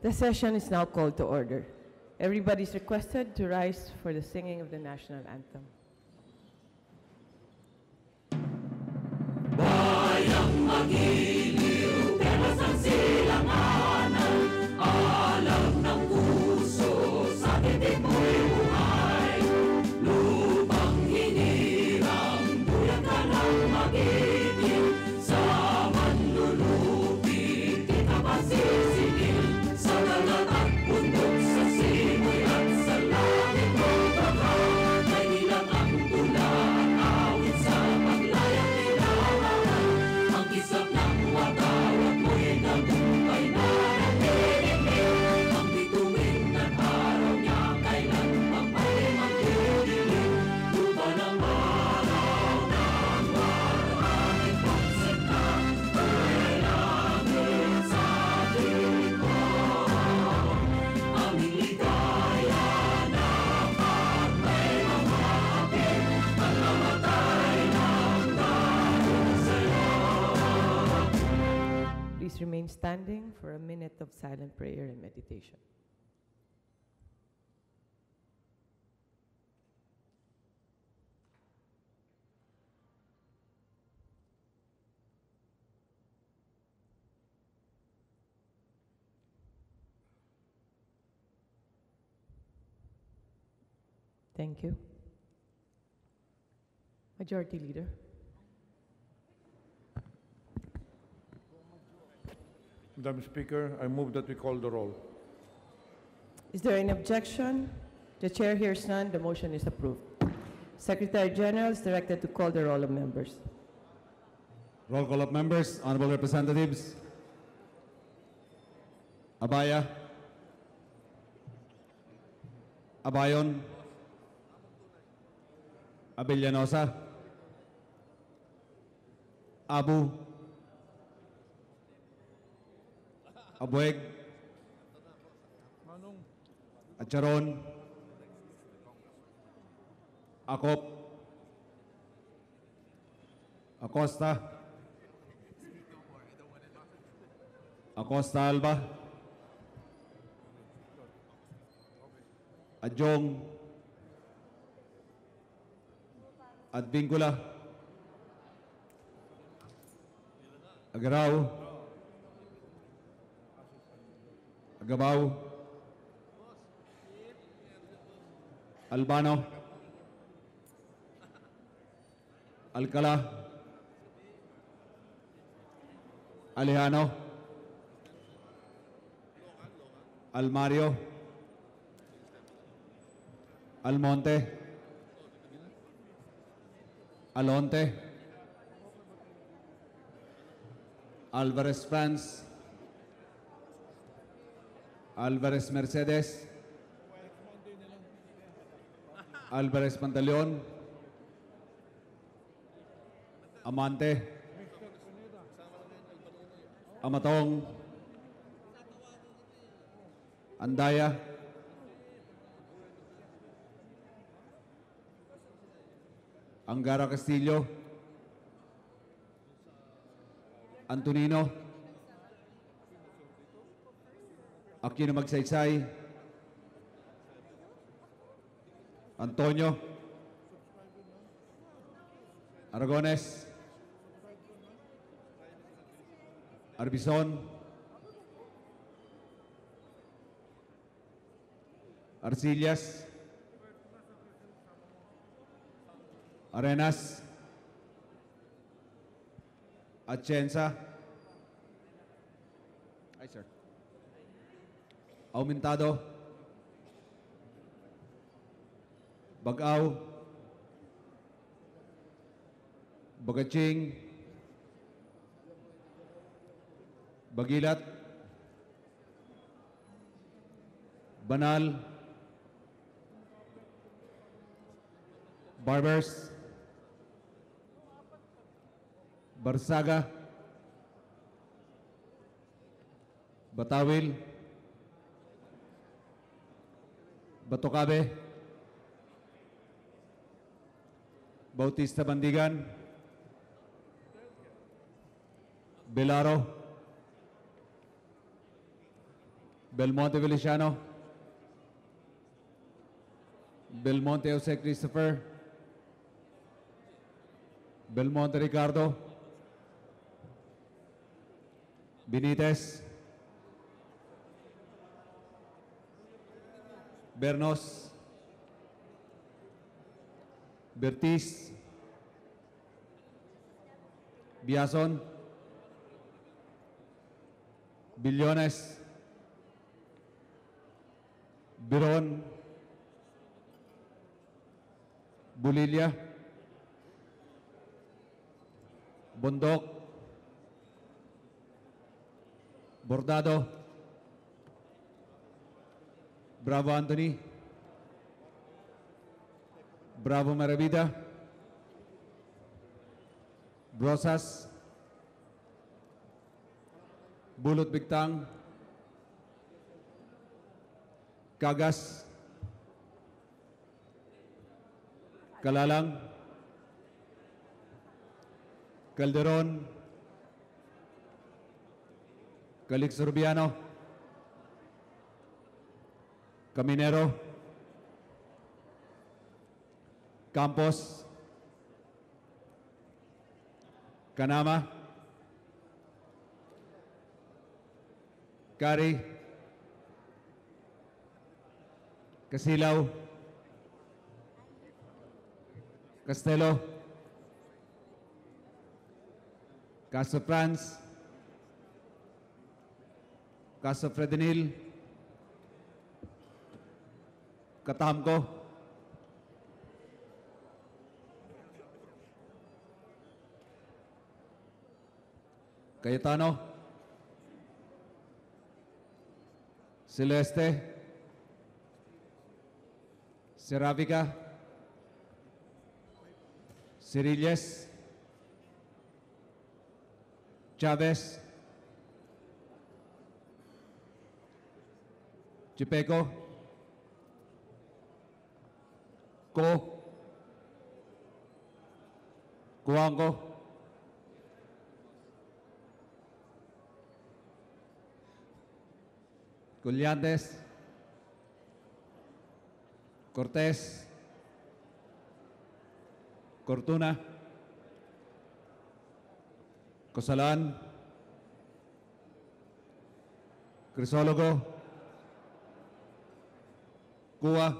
The session is now called to order. Everybody is requested to rise for the singing of the national anthem. Bayang magiliw, temas ang silanganan, alam ng puso, sa titik mo'y buhay. Lupang hinirang, buyan ka ng magigiw, sa manlulupi, di ka masisingil, sa dagat at bundok, sa simoy at sa langit mo baka, may nilang ang tula at awit sa paglayang nilawangan, ang kisap ng watawat mo'y nagumpay na nagdidilim, ang bituin at araw niya kailan pang may magdidilim, lupa ng araw ng maraming pagsita, ay langit sa piling ko, aming ligaya dapat may mamapit, ang namatay ng dahil sa'yo. Please remain standing for a minute of silent prayer and meditation. Thank you. Majority Leader. Madam Speaker, I move that we call the roll. Is there any objection? The chair hears none. The motion is approved. Secretary General is directed to call the roll of members. Roll call of members, honorable representatives. Abaya. Abayon. Abellanosa. Abu. Abueg. Acharon. Akop. Acosta. Acosta Alba. Adjong. Advincula. Agaraw. Agabaw. Albano. Alcala. Alejano. Almario. Almonte. Alonte. Alvarez Franz. Alvarez Mercedes. Alvarez Pantaleon. Amante. Amatong. Andaya. Angara Castillo. Antonino. Aquino Magsaysay. Antonio. Aragones. Arbizon. Arcillas. Arenas. Atienza. Ay, sir. Aumentado. Bagaw, Bagaching, Bagilat, Banal, Barbers, Barsaga, Batawil, Batocabe, Bautista Bandigan, Belaro, Belmonte Feliciano, Belmonte Jose Christopher, Belmonte Ricardo, Benitez, Bernos, Bertiz, Biason, Billones, Biron, Bulilia, Bondok, Bordado, Bravo Anthony, Bravo Maravida, Brosas, Bulot Bigtang, Kagas, Kalalang, Calderon, Calix Urbiano, Caminero, Campos, Canama, Cari, Casilaw, Castelo, Caso France, Caso Fredenil, Katamco, Cayetano, Celeste, Seravica, Cirilles, Chavez, Chipeco, Cuango, Collantes, Cortés, Cortuna, Cosalan, Crisólogo, Cuba,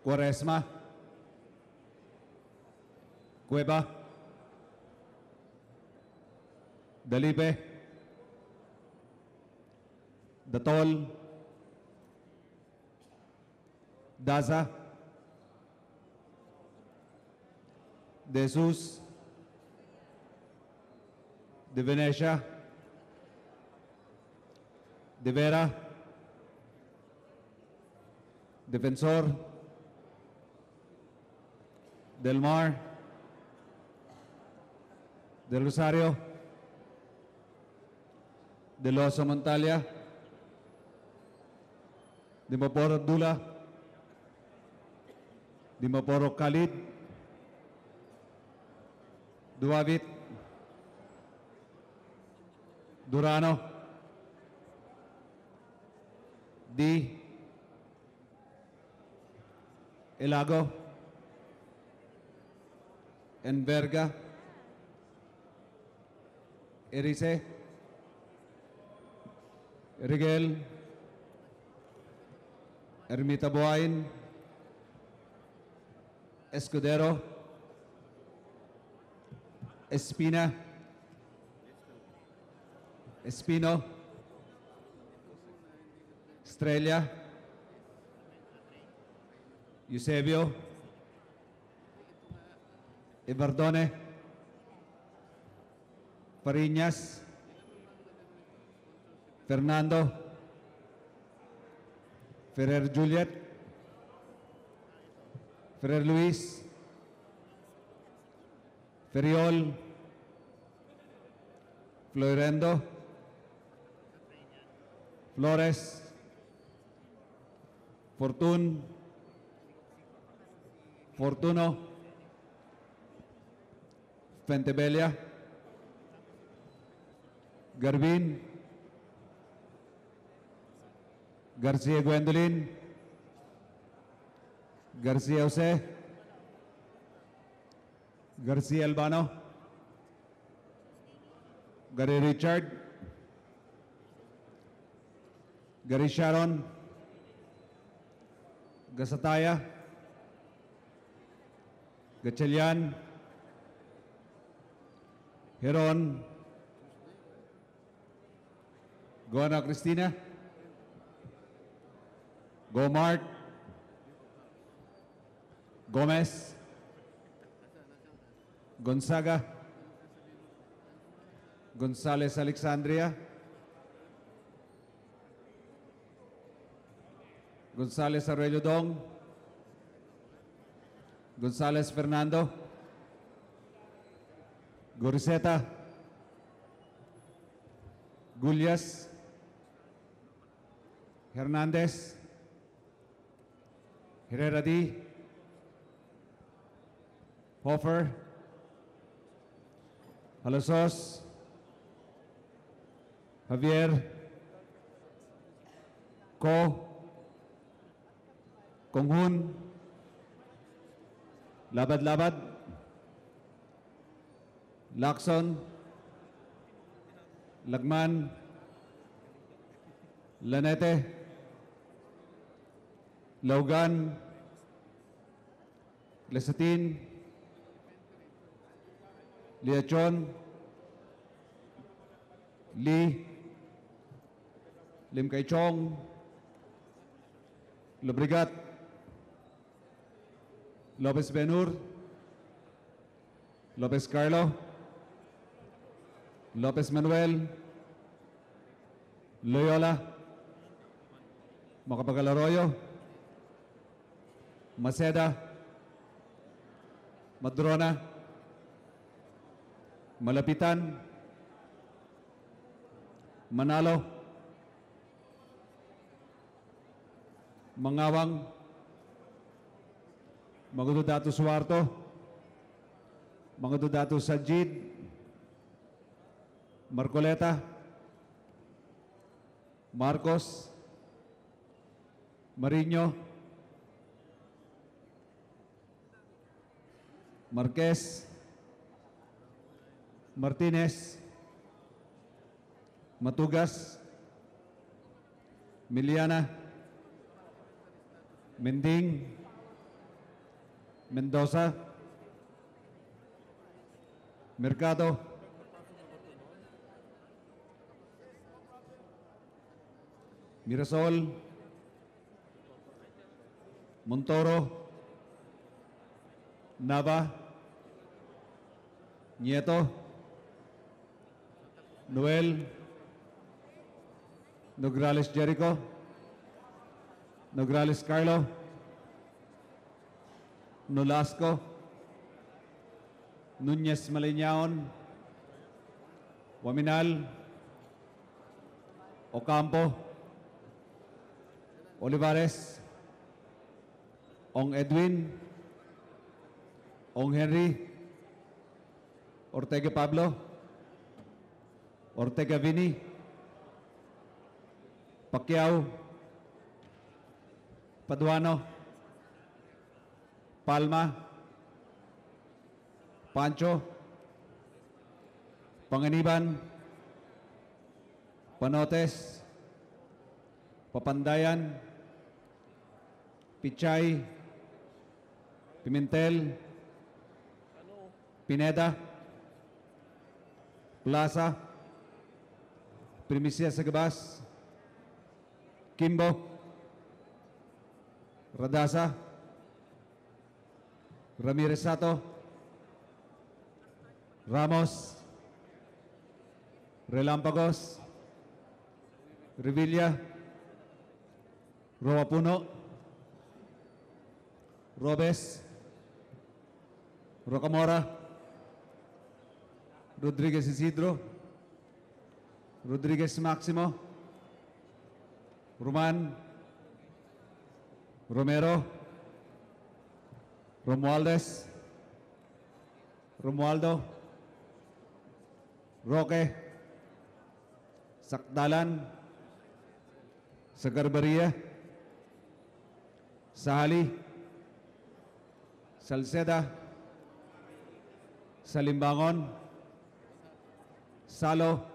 Cuaresma, Cueva, Dalipe, Datol, Daza, De Jesus, De Venecia, De Vera, Defensor, Del Mar, Del Rosario, De Loso Montalia, de Maporo Abdullah, de Maporo Khalid, Duavit, Durano, D, Elago, Enverga, Erice, Rigel, Ermita Buain, Escudero, Espina, Espino, Estrella, Eusebio, Ibardone, Fariñas, Fernando, Ferrer Juliet, Ferrer Luis, Feriol, Florendo, Flores, Fortuno, Fentebella, Garbin, Garcia Gwendolyn, Garcia Jose, Garcia Albano, Gary Richard, Gary Sharon, Gasataya, Gatchalian, Heron, Goana Cristina, Gomart, Gomez, Gonzaga, Gonzales Alexandria, Gonzales Arroyo Dong, Gonzales Fernando, Goriseta, Gulyas, Hernandez, Herrera D, Hofer, Alasos, Javier, Ko, Konghun, Labad-Labad, Lacson, Lagman, Lanete, Laugan, Lesatin, Liachon, Lee, Lim Kay Chong, Lobrigat, Lopez Benur, Lopez Carlo, Lopez Manuel, Loyola, Macapagal Arroyo, Maceda, Madrona, Malapitan, Manalo, Mangawang, Mangududato Suarto, Mangududato Sajid, Marcoleta, Marcos, Mariño, Marquez, Martinez, Matugas, Miliana, Mending, Mendoza, Mercado, Mirasol, Montoro, Nava, Nieto, Noel, Nograles Jericho, Nograles Carlo, Nolasco, Nunez Maliñaon, Waminal, Ocampo, Olivares, Ong Edwin, Ong Henry, Ortega Pablo, Ortega Vini, Pacquiao, Paduano, Palma, Pancho, Panganiban, Panotes, Papandayan, Pichay, Pimentel, Pineda, Plaza, Primicia Sagabas, Kimbo, Radasa, Ramirez Sato, Ramos, Relampagos, Revilla, Roa Puno, Robes, Rocamora, Rodriguez Isidro, Rodriguez Maximo, Roman, Romero, Romualdez, Romualdo, Roque, Sakdalan, Sagarbaria, Sahali, Salceda, Salimbangon, Salo,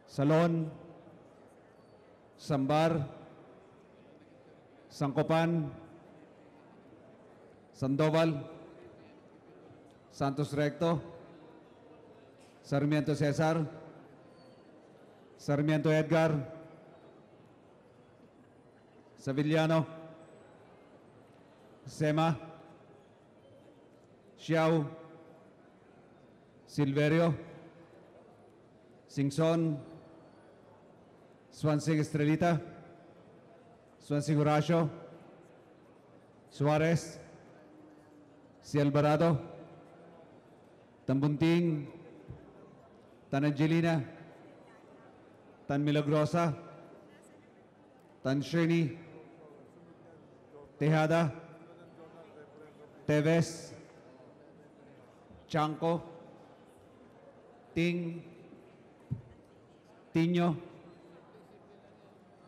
Salon, Sambar, Sangkopan, Sandoval, Santos Recto, Sarmiento Cesar, Sarmiento Edgar, Savillano, Sema, Xiao, Silverio, Singson, Swansing Estrelita, Swansing Horacio, Suarez, Si Alvarado, Tambunting, Tan Angelina, Tan Milagrosa, Tan Shirley, Tejada, Teves, Chanco, Ting, Tiño,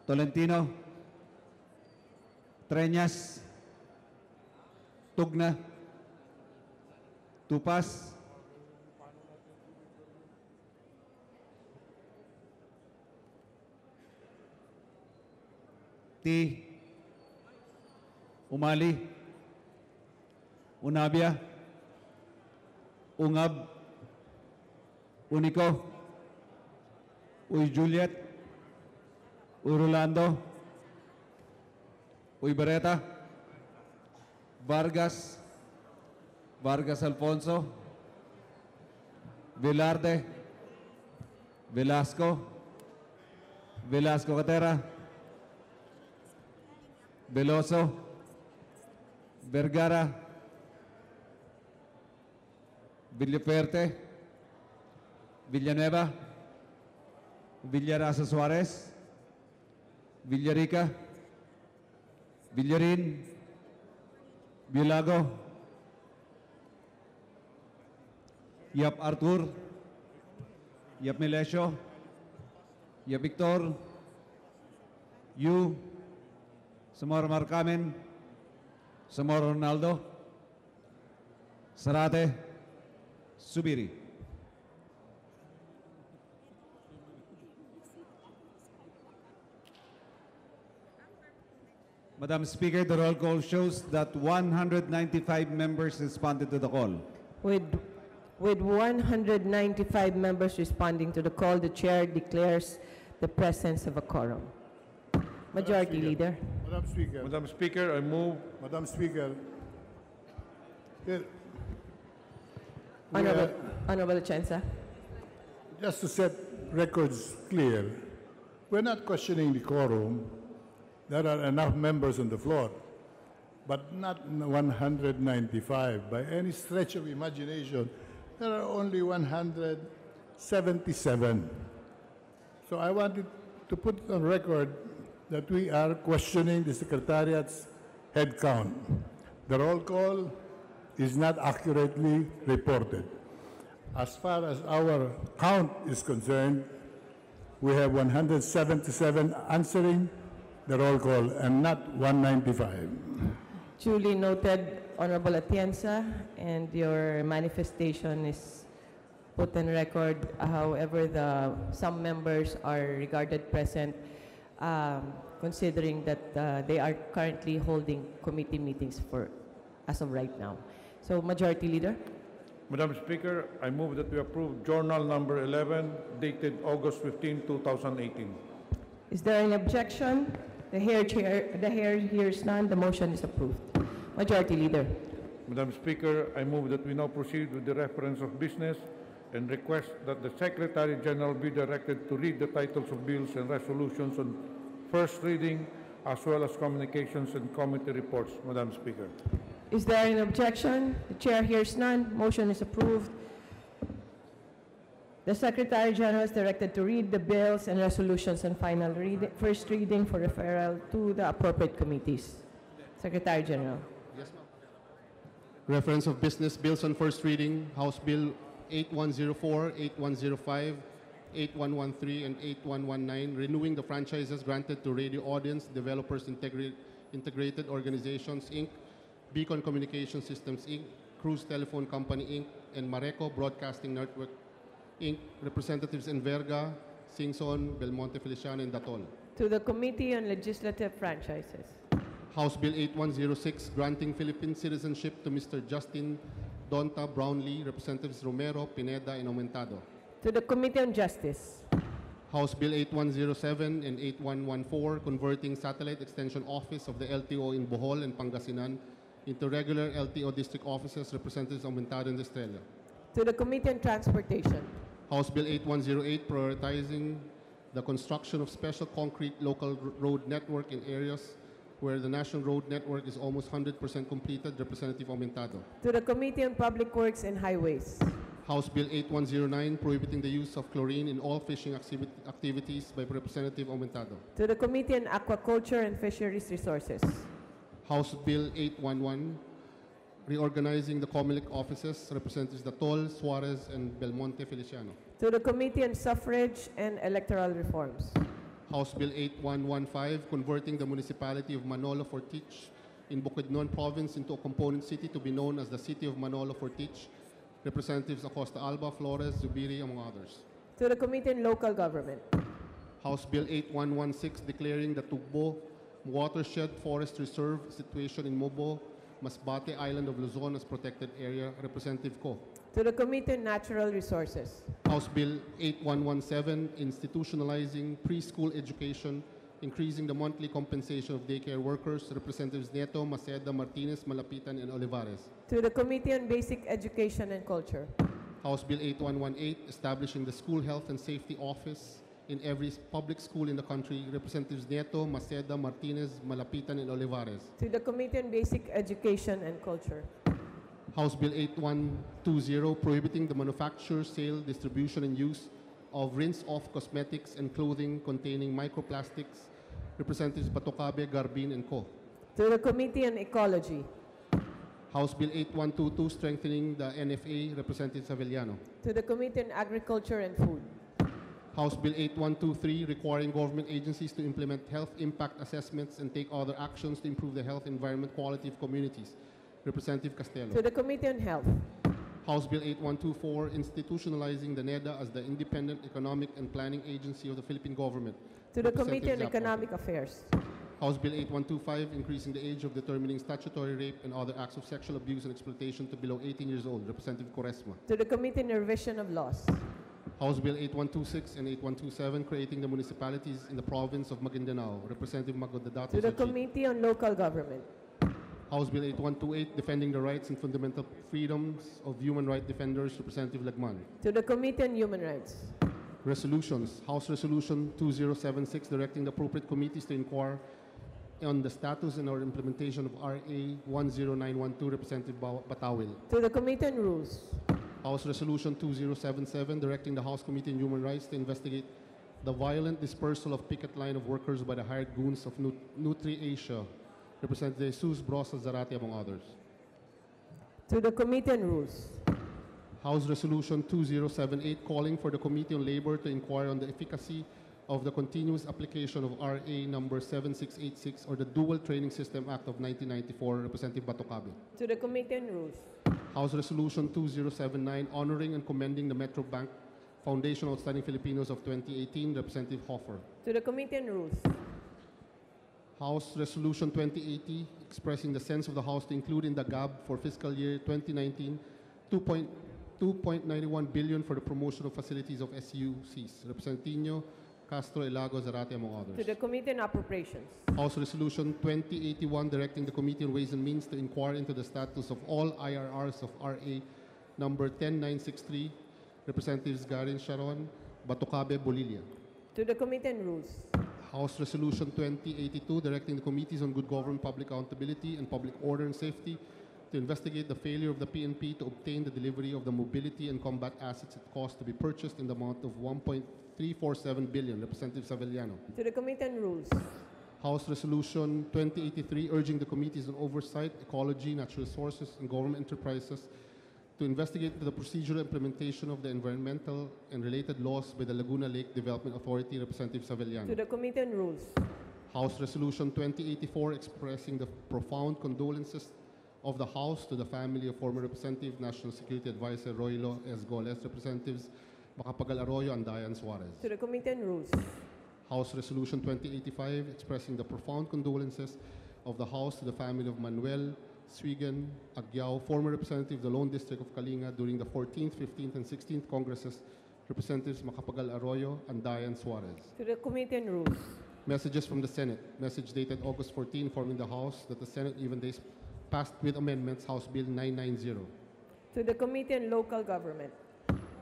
Tolentino, Treñas, Tugna, Tupas, Ti, Umali, Unabia, Ungab, Unico, Uy Juliet, Uy Rolando, Uy Beretta, Vargas, Vargas Alfonso, Velarde, Velasco, Velasco Catera, Veloso, Vergara, Villaperte, Villanueva, Villarasa Suarez, Villarica, Villarin, Villago, Yap Artur, Yap Melesio, Yap Victor, Yu, Samora Marcamen, Samora Ronaldo, Sarate, Subiri. Madam Speaker, the roll call shows that 195 members responded to the call. With 195 members responding to the call, the chair declares the presence of a quorum. Majority Leader. Madam Speaker, Madam Speaker, I move Madam Speaker, here, Honorable Chensa. just to set records clear, we're not questioning the quorum. There are enough members on the floor, but not 195. By any stretch of imagination, there are only 177. So I wanted to put on record that we are questioning the Secretariat's head count. The roll call is not accurately reported. As far as our count is concerned, we have 177 answering the roll call and not 195. Duly noted, Honorable Atienza, and your manifestation is put on record. However, some members are regarded present, considering that they are currently holding committee meetings as of right now. So, Majority Leader. Madam Speaker, I move that we approve Journal Number 11, dated August 15, 2018. Is there any objection? The Chair hears none. The motion is approved. Majority Leader. Madam Speaker, I move that we now proceed with the reference of business and request that the Secretary General be directed to read the titles of bills and resolutions on first reading, as well as communications and committee reports. Madam Speaker. Is there an objection? The chair hears none. Motion is approved. The Secretary General is directed to read the bills and resolutions on first reading for referral to the appropriate committees. Secretary General. Reference of business bills on first reading, House Bill 8104, 8105, 8113, and 8119, renewing the franchises granted to Radio Audience Developers Integrated Organizations, Inc., Beacon Communication Systems, Inc., Cruise Telephone Company, Inc., and Mareco Broadcasting Network, Inc., Representatives Enverga, Singson, Belmonte Feliciano, and Datol. To the Committee on Legislative Franchises. House Bill 8106, granting Philippine citizenship to Mr. Justin Donta Brownlee, Representatives Romero, Pineda, and Aumentado. To the Committee on Justice. House Bill 8107 and 8114, converting Satellite Extension Office of the LTO in Bohol and Pangasinan into regular LTO district offices, Representatives Aumentado and Estrella. To the Committee on Transportation. House Bill 8108, prioritizing the construction of special concrete local road network in areas where the national road network is almost 100% completed, Representative Aumentado. To the Committee on Public Works and Highways. House Bill 8109, prohibiting the use of chlorine in all fishing activities by Representative Aumentado. To the Committee on Aquaculture and Fisheries Resources. House Bill 811, reorganizing the COMELEC offices, Representatives Datol, Suarez, and Belmonte Feliciano. To the Committee on Suffrage and Electoral Reforms. House Bill 8115, converting the municipality of Manolo Fortich in Bukidnon Province into a component city to be known as the City of Manolo Fortich, Representatives Acosta Alba, Flores, Zubiri, among others. To the Committee on Local Government. House Bill 8116, declaring the Tugbo Watershed Forest Reserve situation in Mobo, Masbate Island of Luzon as protected area, Representative Co. To the Committee on Natural Resources. House Bill 8117, institutionalizing preschool education, increasing the monthly compensation of daycare workers, Representatives Nieto, Maceda, Martinez, Malapitan, and Olivares. To the Committee on Basic Education and Culture. House Bill 8118, establishing the School Health and Safety Office in every public school in the country, Representatives Nieto, Maceda, Martinez, Malapitan, and Olivares. To the Committee on Basic Education and Culture. House Bill 8120, prohibiting the manufacture, sale, distribution, and use of rinse-off cosmetics and clothing containing microplastics, Representatives Batocabe, Garbin, and Co. To the Committee on Ecology. House Bill 8122, strengthening the NFA, Representative Savellano. To the Committee on Agriculture and Food. House Bill 8123, requiring government agencies to implement health impact assessments and take other actions to improve the health environment quality of communities, Representative Castelo. To the Committee on Health. House Bill 8124, institutionalizing the NEDA as the independent economic and planning agency of the Philippine government. To the Committee on Representative Zappa. Economic Affairs. House Bill 8125, increasing the age of determining statutory rape and other acts of sexual abuse and exploitation to below 18 years old, Representative Quaresma. To the Committee on Revision of Laws. House Bill 8126 and 8127, creating the municipalities in the province of Maguindanao, Representative Magdadatos. To the Committee on Local Government. House Bill 8128, defending the rights and fundamental freedoms of human rights defenders, Representative Lagman. To the Committee on Human Rights. Resolutions. House Resolution 2076, directing the appropriate committees to inquire on the status and or implementation of RA 10912, Representative Batawil. To the Committee on Rules. House Resolution 2077, directing the House Committee on Human Rights to investigate the violent dispersal of picket line of workers by the hired goons of Nutri-Asia, Representative Jesus Brosa Zarate, among others. To the Committee on Rules. House Resolution 2078, calling for the Committee on Labor to inquire on the efficacy of the continuous application of RA number 7686 or the Dual Training System Act of 1994, Representative Batocabe. To the Committee on Rules. House Resolution 2079, honoring and commending the Metro Bank Foundation Outstanding Filipinos of 2018, Representative Hoffer. To the Committee on Rules. House Resolution 2080, expressing the sense of the House to include in the GAB for fiscal year 2019 2.91 billion for the promotion of facilities of SUCs. Representative Tino, Castro, Ilago, Zarate, among To others. the Committee on Appropriations. House Resolution 2081 directing the Committee on Ways and Means to inquire into the status of all IRRs of RA number 10963, Representatives Garin Sharon, Batucabe, Bolilia. To the Committee on Rules. House Resolution 2082 directing the Committees on Good Government, Public Accountability, and Public Order and Safety to investigate the failure of the PNP to obtain the delivery of the mobility and combat assets at cost to be purchased in the amount of 1.347 billion. Representative Savellano. To the Committee on Rules. House Resolution 2083 urging the Committees on Oversight, Ecology, Natural Resources, and Government Enterprises to investigate the procedural implementation of the environmental and related laws by the Laguna Lake Development Authority. Representative To Savellano. the Committee on Rules. House Resolution 2084 expressing the profound condolences of the House to the family of former Representative, National Security Advisor Roylo S. Goles, Representatives Macapagal Arroyo and Diane Suarez. To the Committee on Rules. House Resolution 2085 expressing the profound condolences of the House to the family of Manuel Swigan Agyao, former representative of the Lone District of Kalinga during the 14th, 15th, and 16th Congresses, Representatives Macapagal Arroyo and Diane Suarez. To the Committee on Rules. Messages from the Senate. Message dated August 14, informing the House that the Senate even days passed with amendments House Bill 990. To the Committee on Local Government.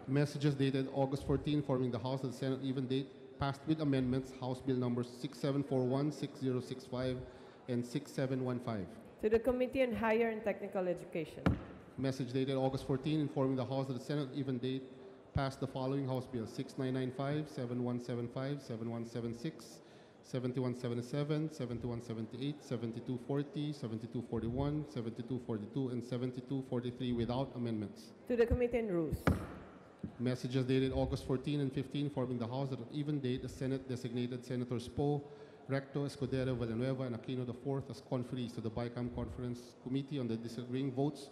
Messages dated August 14, informing the House that the Senate even date passed with amendments House Bill numbers 6741, 6065, and 6715. To the Committee on Higher and Technical Education. Message dated August 14, informing the House that the Senate even date passed the following House Bills: 6995, 7175, 7176, 7177, 7178, 7240, 7241, 7242, and 7243 without amendments. To the Committee on Rules. Messages dated August 14 and 15, informing the House that on even date, the Senate designated Senators Poe, Recto, Escudero, Villanueva, and Aquino IV as conferees to the BICAM Conference Committee on the disagreeing votes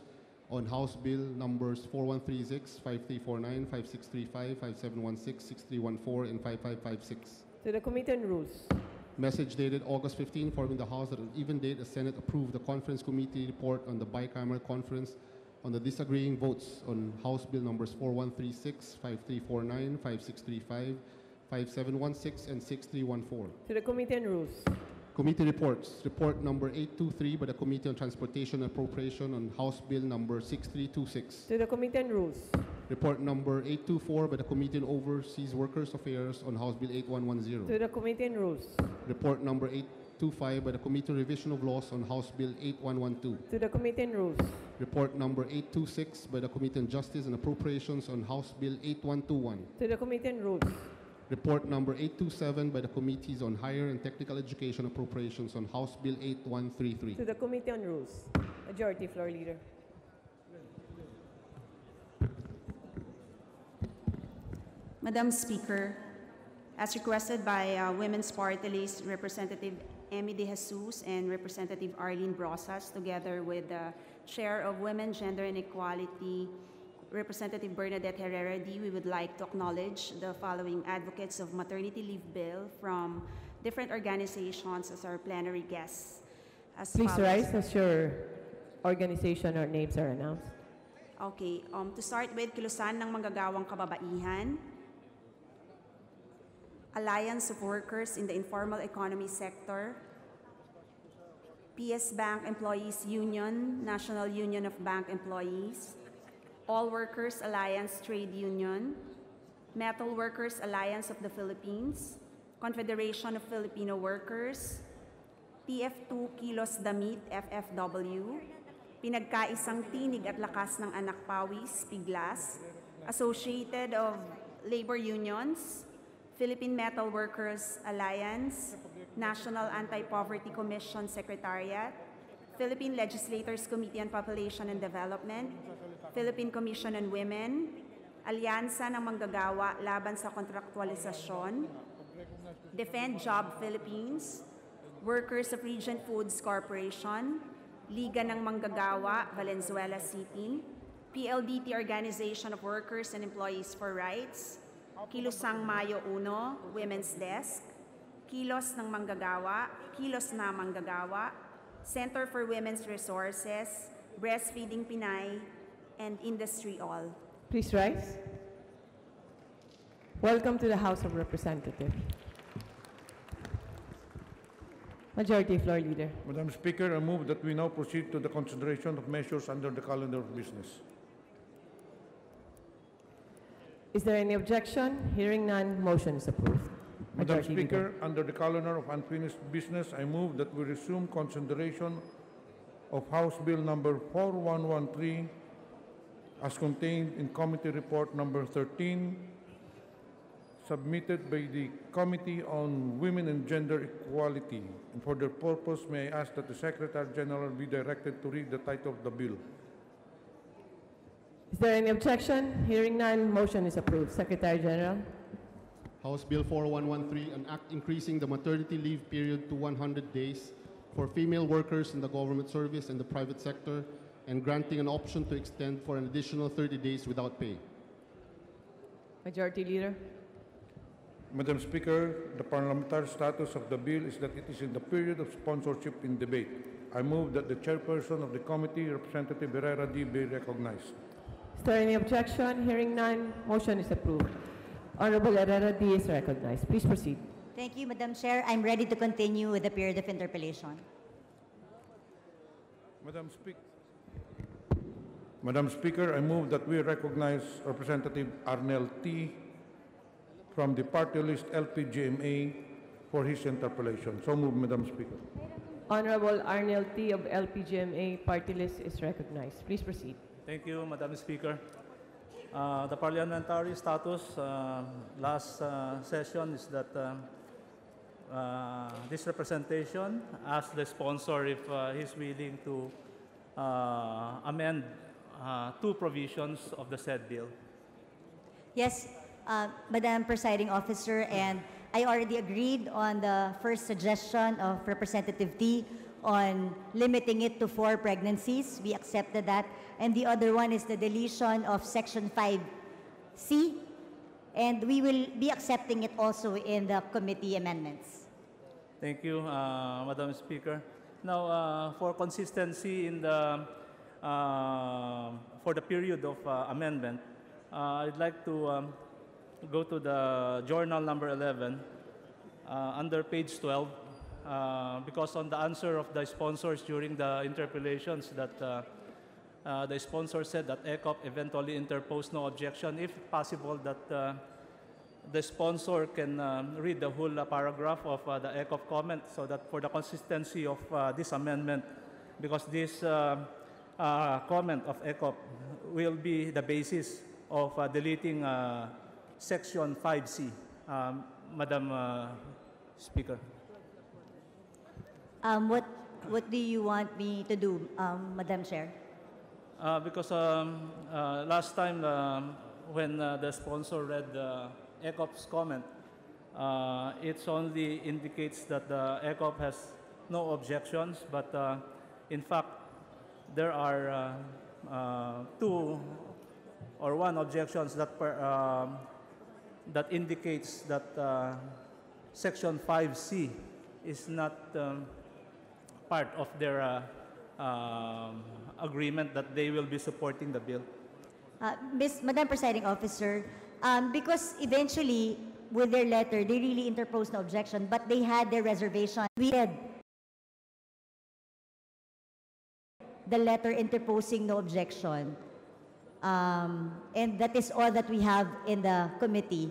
on House Bill numbers 4136, 5349, 5635, 5716, 6314, and 5556. To the Committee on Rules. Message dated August 15, informing the House that on even date, the Senate approved the Conference Committee report on the bicameral conference on the disagreeing votes on House Bill numbers 4136, 5349, 5635, 5716, and 6314. To the Committee on Rules. Committee reports. Report number 823 by the Committee on Transportation and Appropriation on House Bill number 6326. To the Committee on Rules. Report number 824 by the Committee on Overseas Workers Affairs on House Bill 8110. To the Committee on Rules. Report number 825 by the Committee on Revision of Laws on House Bill 8112. To the Committee on Rules. Report number 826 by the Committee on Justice and Appropriations on House Bill 8121. To the Committee on Rules. Report number 827 by the Committees on Higher and Technical Education Appropriations on House Bill 8133. To the Committee on Rules. Majority Floor Leader. Madam Speaker, as requested by Women's Party List Representative Emmy De Jesus and Representative Arlene Brosas, together with the Chair of Women, Gender and Equality, Representative Bernadette Herrera D., we would like to acknowledge the following advocates of maternity leave bill from different organizations as our plenary guests. As Please follows. rise as your organization or names are announced. Okay, to start with, Kilusan ng Manggagawang Kababaihan, Alliance of Workers in the Informal Economy Sector, PS Bank Employees Union, National Union of Bank Employees, All Workers Alliance Trade Union, Metal Workers Alliance of the Philippines, Confederation of Filipino Workers, TF2 Kilos Damit FFW, Pinagkaisang Tinig at Lakas ng Anak Pawis, Piglas, Associated of Labor Unions, Philippine Metal Workers Alliance, National Anti-Poverty Commission Secretariat, Philippine Legislators Committee on Population and Development, Philippine Commission on Women, Alyansa ng Manggagawa Laban sa Kontraktualisasyon, Defend Job Philippines, Workers of Regent Foods Corporation, Liga ng Manggagawa, Valenzuela City, PLDT Organization of Workers and Employees for Rights, Kilusang Mayo 1, Women's Desk, Kilos ng Manggagawa, Kilos na Manggagawa, Center for Women's Resources, Breastfeeding Pinay, and Industry All. Please rise. Welcome to the House of Representatives. Majority Floor Leader. Madam Speaker, I move that we now proceed to the consideration of measures under the calendar of business. Is there any objection? Hearing none, motion is approved. Madam Majority Leader. Speaker, under the calendar of unfinished business, I move that we resume consideration of House Bill number 4113 as contained in Committee Report number 13, submitted by the Committee on Women and Gender Equality. And for the purpose, may I ask that the Secretary General be directed to read the title of the bill. Is there any objection? Hearing none, motion is approved. Secretary General. House Bill 4113, an act increasing the maternity leave period to 100 days for female workers in the government service and the private sector, and granting an option to extend for an additional 30 days without pay. Majority Leader. Madam Speaker, the parliamentary status of the bill is that it is in the period of sponsorship in debate. I move that the chairperson of the committee, Representative Herrera D., be recognized. Is there any objection? Hearing none, motion is approved. Honorable Herrera D. is recognized. Please proceed. Thank you, Madam Chair. I'm ready to continue with the period of interpellation. Madam Speaker, I move that we recognize Representative Arnel T. from the party list LPGMA for his interpellation. So moved, Madam Speaker. Honorable Arnel T. of LPGMA party list is recognized. Please proceed. Thank you, Madam Speaker. The parliamentary status last session is that this representation asked the sponsor if he's willing to amend two provisions of the said bill. Yes, Madam Presiding Officer, and I already agreed on the first suggestion of Representative T on limiting it to 4 pregnancies. We accepted that. And the other one is the deletion of Section 5C, and we will be accepting it also in the committee amendments. Thank you, Madam Speaker. Now, for consistency in the for the period of amendment, I'd like to go to the journal number 11 under page 12, because on the answer of the sponsors during the interpellations that the sponsor said that ECOP eventually interposed no objection. If possible, that the sponsor can read the whole paragraph of the ECOP comment, so that for the consistency of this amendment, because this comment of ECOP will be the basis of deleting Section 5C, Madam Speaker. What do you want me to do, Madam Chair? Because last time when the sponsor read the ECOP's comment, it only indicates that the ECOP has no objections, but in fact, there are 2 or 1 objections that that indicates that Section 5C is not part of their agreement that they will be supporting the bill. Madam Presiding Officer, because eventually, with their letter, they really interposed no objection, but they had their reservation. We had the letter interposing no objection. And that is all that we have in the committee.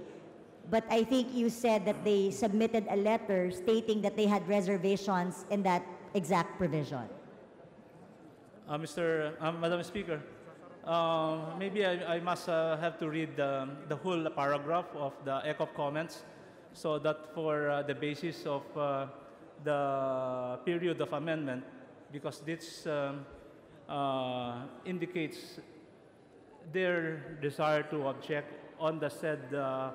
But I think you said that they submitted a letter stating that they had reservations in that exact provision. Madam Speaker, maybe I must have to read the whole paragraph of the ECOP comments, so that for the basis of the period of amendment, because this indicates their desire to object on the said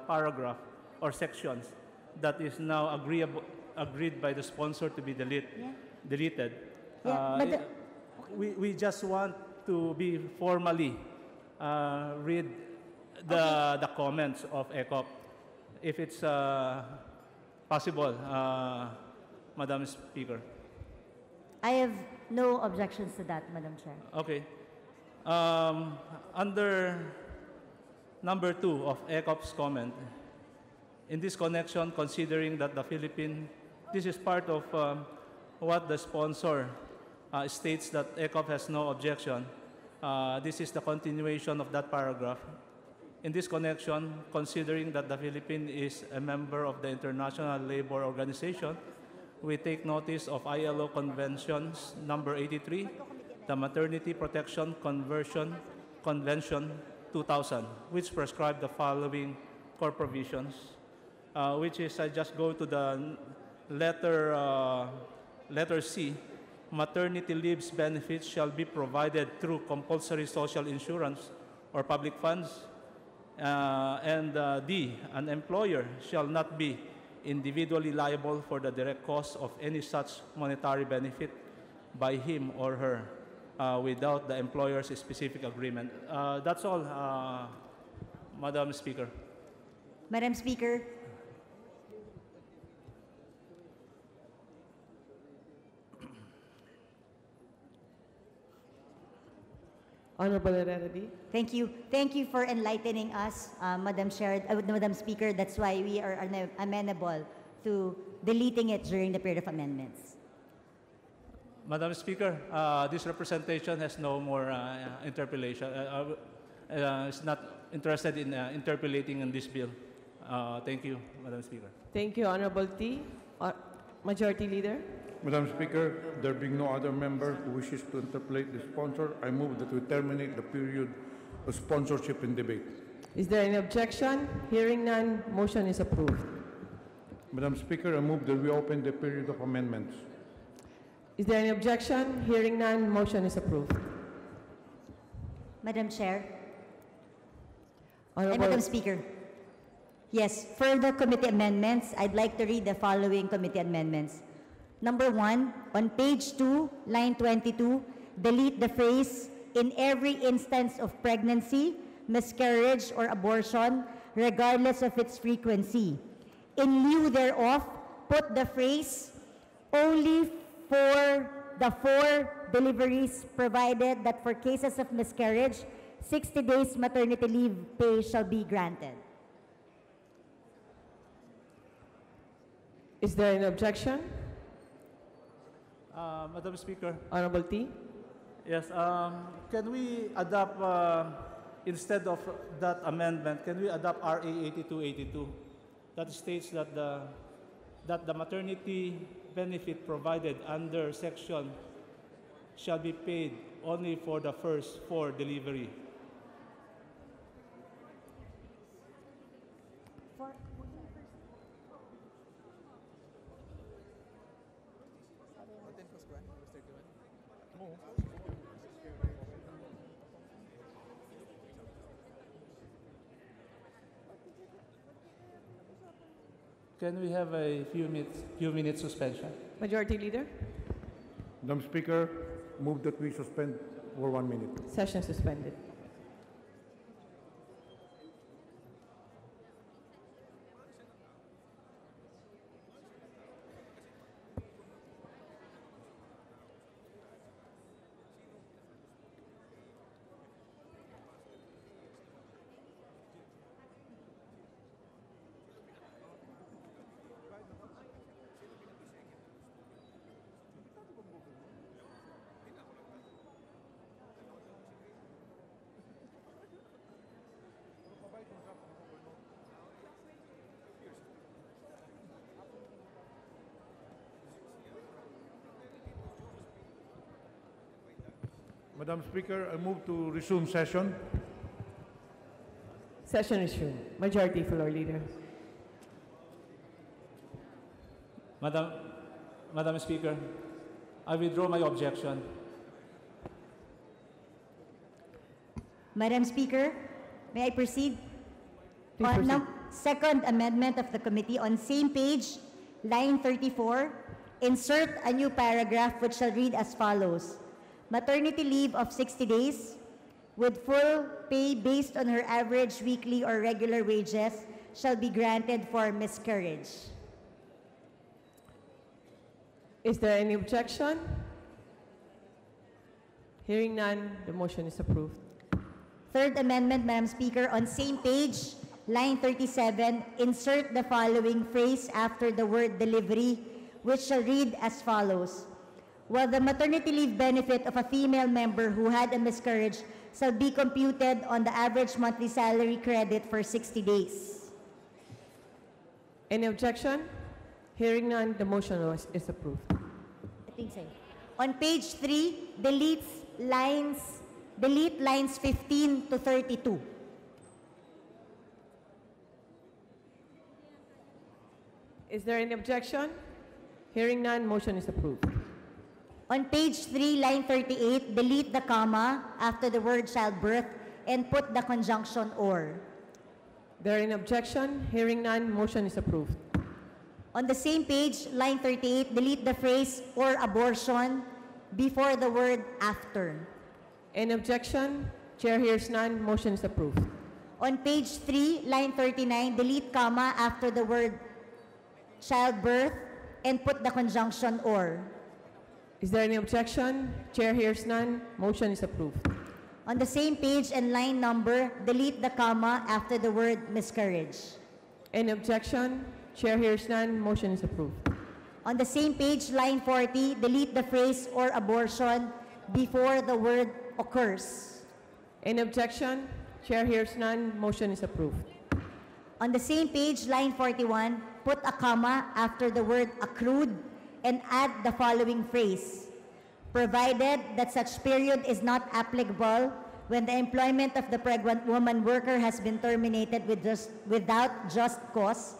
paragraph or sections that is now agreed by the sponsor to be deleted. Yeah, we just want to be formally read the comments of ECOP, if it's possible, Madam Speaker. I have no objections to that, Madam Chair. Okay. Under number 2 of ECOP's comment, In this connection, considering that the this is part of what the sponsor states that ECOP has no objection. This is the continuation of that paragraph. In this connection, considering that the Philippines is a member of the International Labor Organization, we take notice of ILO Conventions number 83, the Maternity Protection Convention 2000, which prescribe the following core provisions, which is, I just go to the letter C. Maternity leaves benefits shall be provided through compulsory social insurance or public funds. And D, an employer shall not be individually liable for the direct cost of any such monetary benefit by him or her without the employer's specific agreement. That's all, Madam Speaker. Madam Speaker, Honorable Herrera D. thank you. Thank you for enlightening us, Madam Speaker. That's why we are amenable to deleting it during the period of amendments. Madam Speaker, this representation has no more interpellation. Is not interested in interpellating on this bill. Thank you, Madam Speaker. Thank you, Honorable T. Majority Leader. Madam Speaker, there being no other member who wishes to interpolate the sponsor, I move that we terminate the period of sponsorship and debate. Is there any objection? Hearing none, motion is approved. Madam Speaker, I move that we open the period of amendments. Is there any objection? Hearing none, motion is approved. Madam Chair. Honorable Madam Speaker. Yes, for the committee amendments, I'd like to read the following committee amendments. Number 1, on page 2, line 22, delete the phrase, "in every instance of pregnancy, miscarriage, or abortion, regardless of its frequency." In lieu thereof, put the phrase, "only for the 4 deliveries, provided that for cases of miscarriage, 60 days maternity leave pay shall be granted." Is there an objection? Madam Speaker. Honorable T. Yes, can we adopt, instead of that amendment, can we adopt RA 8282? That states that the maternity benefit provided under section shall be paid only for the first 4 delivery. Can we have a few minutes suspension? Majority Leader. Madam Speaker, move that we suspend for 1 minute. Session suspended. Madam Speaker, I move to resume session. Session resumed. Majority Floor Leader. Madam Speaker, I withdraw my objection. Madam Speaker, may I proceed? Please On proceed. second amendment of the committee, on same page, line 34, insert a new paragraph which shall read as follows. Maternity leave of 60 days with full pay based on her average weekly or regular wages shall be granted for miscarriage. Is there any objection? Hearing none, the motion is approved. Third amendment, Madam Speaker, on same page, line 37, insert the following phrase after the word delivery, which shall read as follows. While the maternity leave benefit of a female member who had a miscarriage shall be computed on the average monthly salary credit for 60 days. Any objection? Hearing none, the motion is approved. I think so. On page 3, delete lines 15 to 32. Is there any objection? Hearing none, motion is approved. On page 3, line 38, delete the comma after the word childbirth and put the conjunction or. There any objection? Hearing none, motion is approved. On the same page, line 38, delete the phrase or abortion before the word after. Any objection? Chair hears none, motion is approved. On page 3, line 39, delete comma after the word childbirth and put the conjunction or. Is there any objection? Chair hears none, motion is approved. On the same page and line number, delete the comma after the word miscarriage. Any objection? Chair hears none, motion is approved. On the same page, line 40, delete the phrase or abortion before the word occurs. Any objection? Chair hears none, motion is approved. On the same page, line 41, put a comma after the word accrued and add the following phrase. Provided that such period is not applicable when the employment of the pregnant woman worker has been terminated without just cause,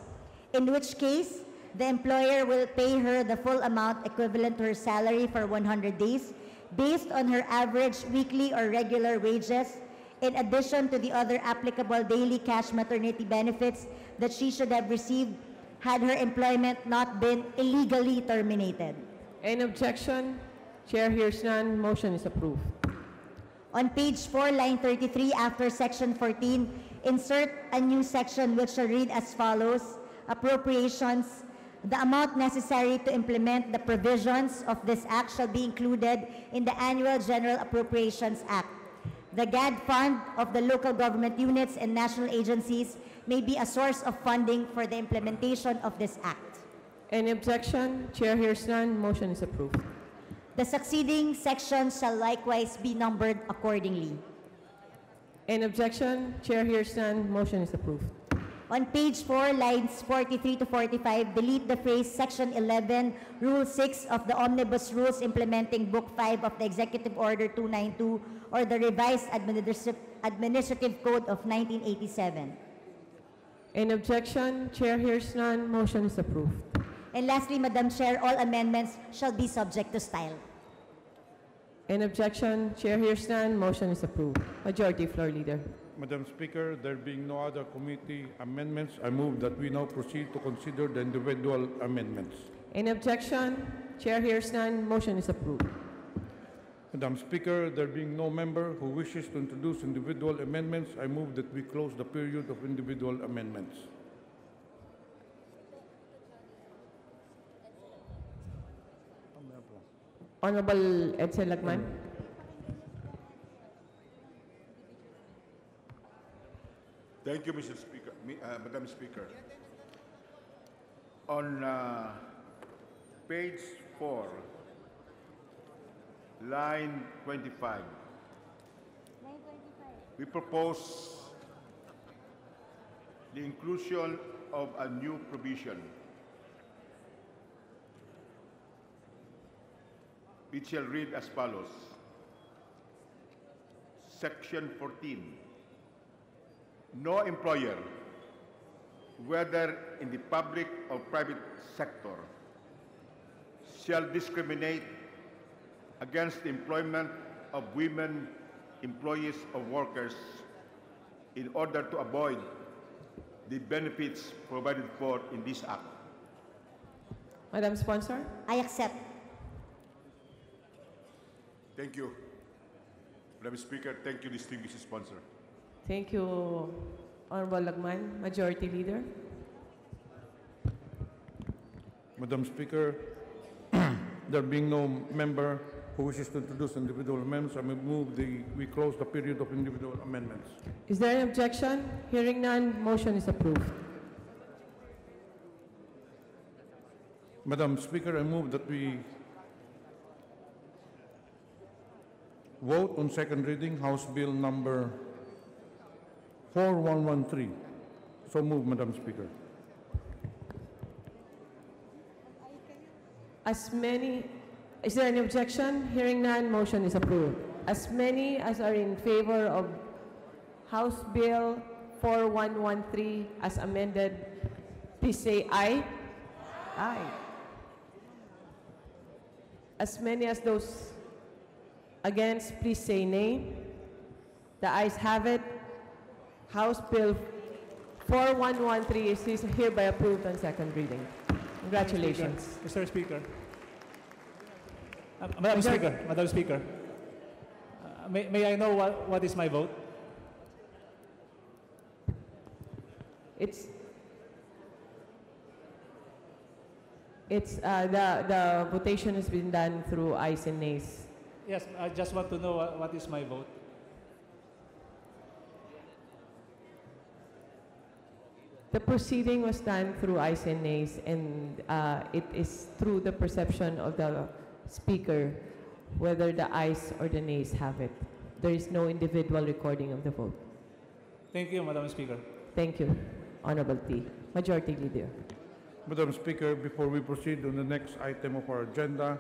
in which case the employer will pay her the full amount equivalent to her salary for 100 days based on her average weekly or regular wages, in addition to the other applicable daily cash maternity benefits that she should have received had her employment not been illegally terminated. Any objection? Chair hears none, motion is approved. On page 4, line 33, after section 14, insert a new section which shall read as follows. Appropriations. The amount necessary to implement the provisions of this act shall be included in the Annual General Appropriations Act. The GAD fund of the local government units and national agencies may be a source of funding for the implementation of this act. Any objection? Chair hears none, motion is approved. The succeeding sections shall likewise be numbered accordingly. Any objection? Chair hears none, motion is approved. On page 4, lines 43 to 45, delete the phrase Section 11, Rule 6 of the Omnibus Rules implementing Book 5 of the Executive Order 292 or the Revised Administrative Code of 1987. Any objection? Chair hears none, motion is approved. And lastly, Madam Chair, all amendments shall be subject to style. Any objection? Chair hears none, motion is approved. Majority Floor Leader. Madam Speaker, there being no other committee amendments, I move that we now proceed to consider the individual amendments. Any objection? Chair hears none, motion is approved. Madam Speaker, there being no member who wishes to introduce individual amendments, I move that we close the period of individual amendments. Honorable Edsel Lagman. Thank you, Mr. Speaker. Madam Speaker. On page 4, line 25, we propose the inclusion of a new provision. It shall read as follows. Section 14. No employer, whether in the public or private sector, shall discriminate against the employment of women employees of workers in order to avoid the benefits provided for in this act. Madam Sponsor. I accept. Thank you. Madam Speaker, thank you, distinguished sponsor. Thank you, Honorable Lagman. Majority Leader. Madam Speaker, there being no member who wishes to introduce individual amendments, I may move we close the period of individual amendments. Is there an objection? Hearing none, motion is approved. Madam Speaker, I move that we vote on second reading House Bill number 4113. So move, Madam Speaker. Is there any objection? Hearing none, motion is approved. As many as are in favor of House Bill 4113 as amended, please say aye. Aye. As many as those against, please say nay. The ayes have it. House Bill 4113 is hereby approved on second reading. Congratulations. Mr. Speaker. Madam Speaker, may I know what is my vote? The votation has been done through ayes and nays. Yes, I just want to know what is my vote. The proceeding was done through ayes and nays, and it is through the perception of the speaker whether the ayes or the nays have it. There is no individual recording of the vote. Thank you, Madam Speaker. Thank you, Honorable T. Majority Leader. Madam Speaker, before we proceed on the next item of our agenda,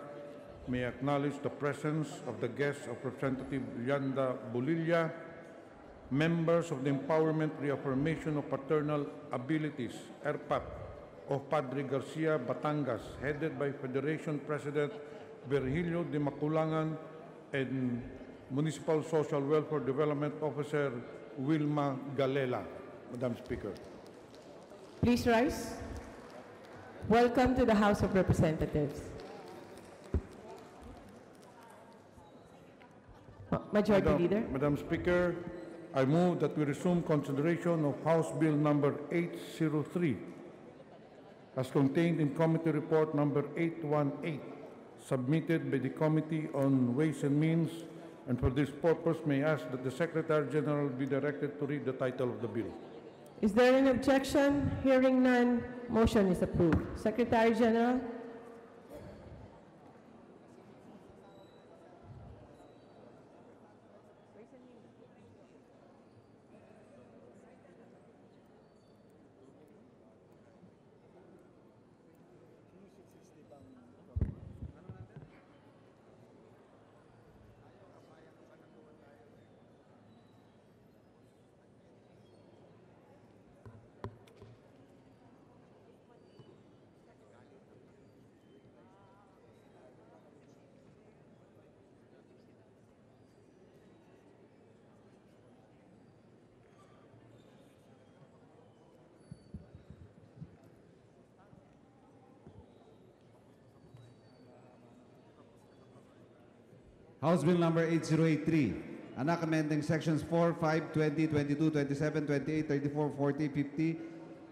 may I acknowledge the presence of the guests of Representative Yanda Bulilla, members of the Empowerment Reaffirmation of Paternal Abilities, ERPAT, of Padre Garcia, Batangas, headed by Federation President Virgilio de Maculangan and Municipal Social Welfare Development Officer Wilma Galela. Madam Speaker. Please rise. Welcome to the House of Representatives. Majority Leader. Madam Speaker, I move that we resume consideration of House Bill number 803 as contained in Committee Report number 818 submitted by the Committee on Ways and Means, and for this purpose may I ask that the Secretary General be directed to read the title of the bill. Is there an objection? Hearing none, motion is approved. Secretary General. House Bill number 8083, an act amending sections 4, 5, 20, 22, 27, 28, 34, 40, 50,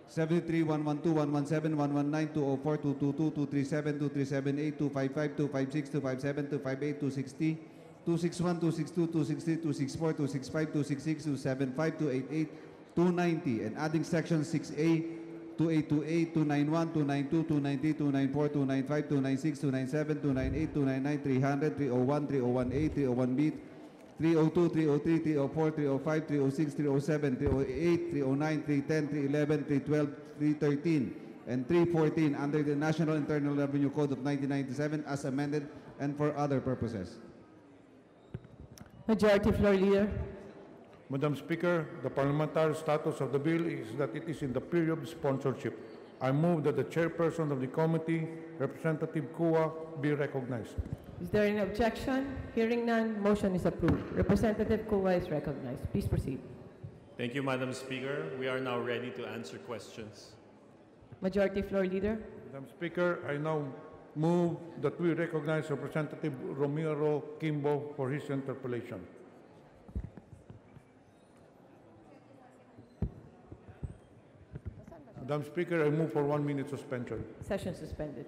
73, 112, 117, 119, 204, 222, 237, 2378, 255, 256, 257, 258, 260, 261, 262, 263, 264, 265, 266, 275, 288, 290, and adding section 6A, 2828, 291, 292, 293, 294, 295, 296, 297, 298, 299, 300, 301, 3018, 301B, 302, 303, 304, 305, 306, 307, 308, 309, 310, 311, 312, 313, and 314 under the National Internal Revenue Code of 1997 as amended and for other purposes. Majority Floor Leader. Madam Speaker, the parliamentary status of the bill is that it is in the period of sponsorship. I move that the chairperson of the committee, Representative Kua, be recognized. Is there an objection? Hearing none, motion is approved. Representative Kua is recognized. Please proceed. Thank you, Madam Speaker. We are now ready to answer questions. Majority Floor Leader. Madam Speaker, I now move that we recognize Representative Romero Kimbo for his interpellation. Madam Speaker, I move for 1 minute suspension. Session suspended.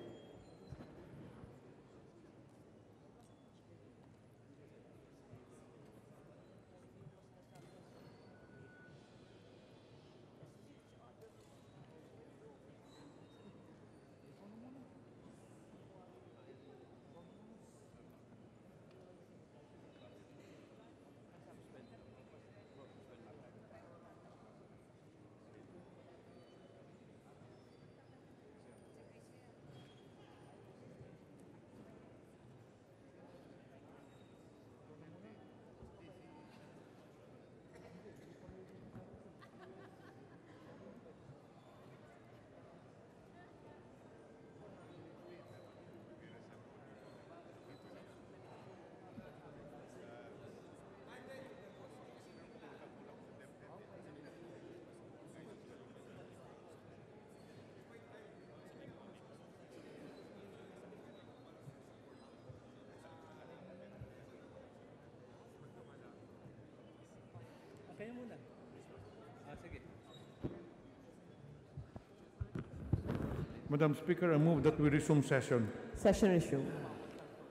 Madam Speaker, I move that we resume session. Session resumed.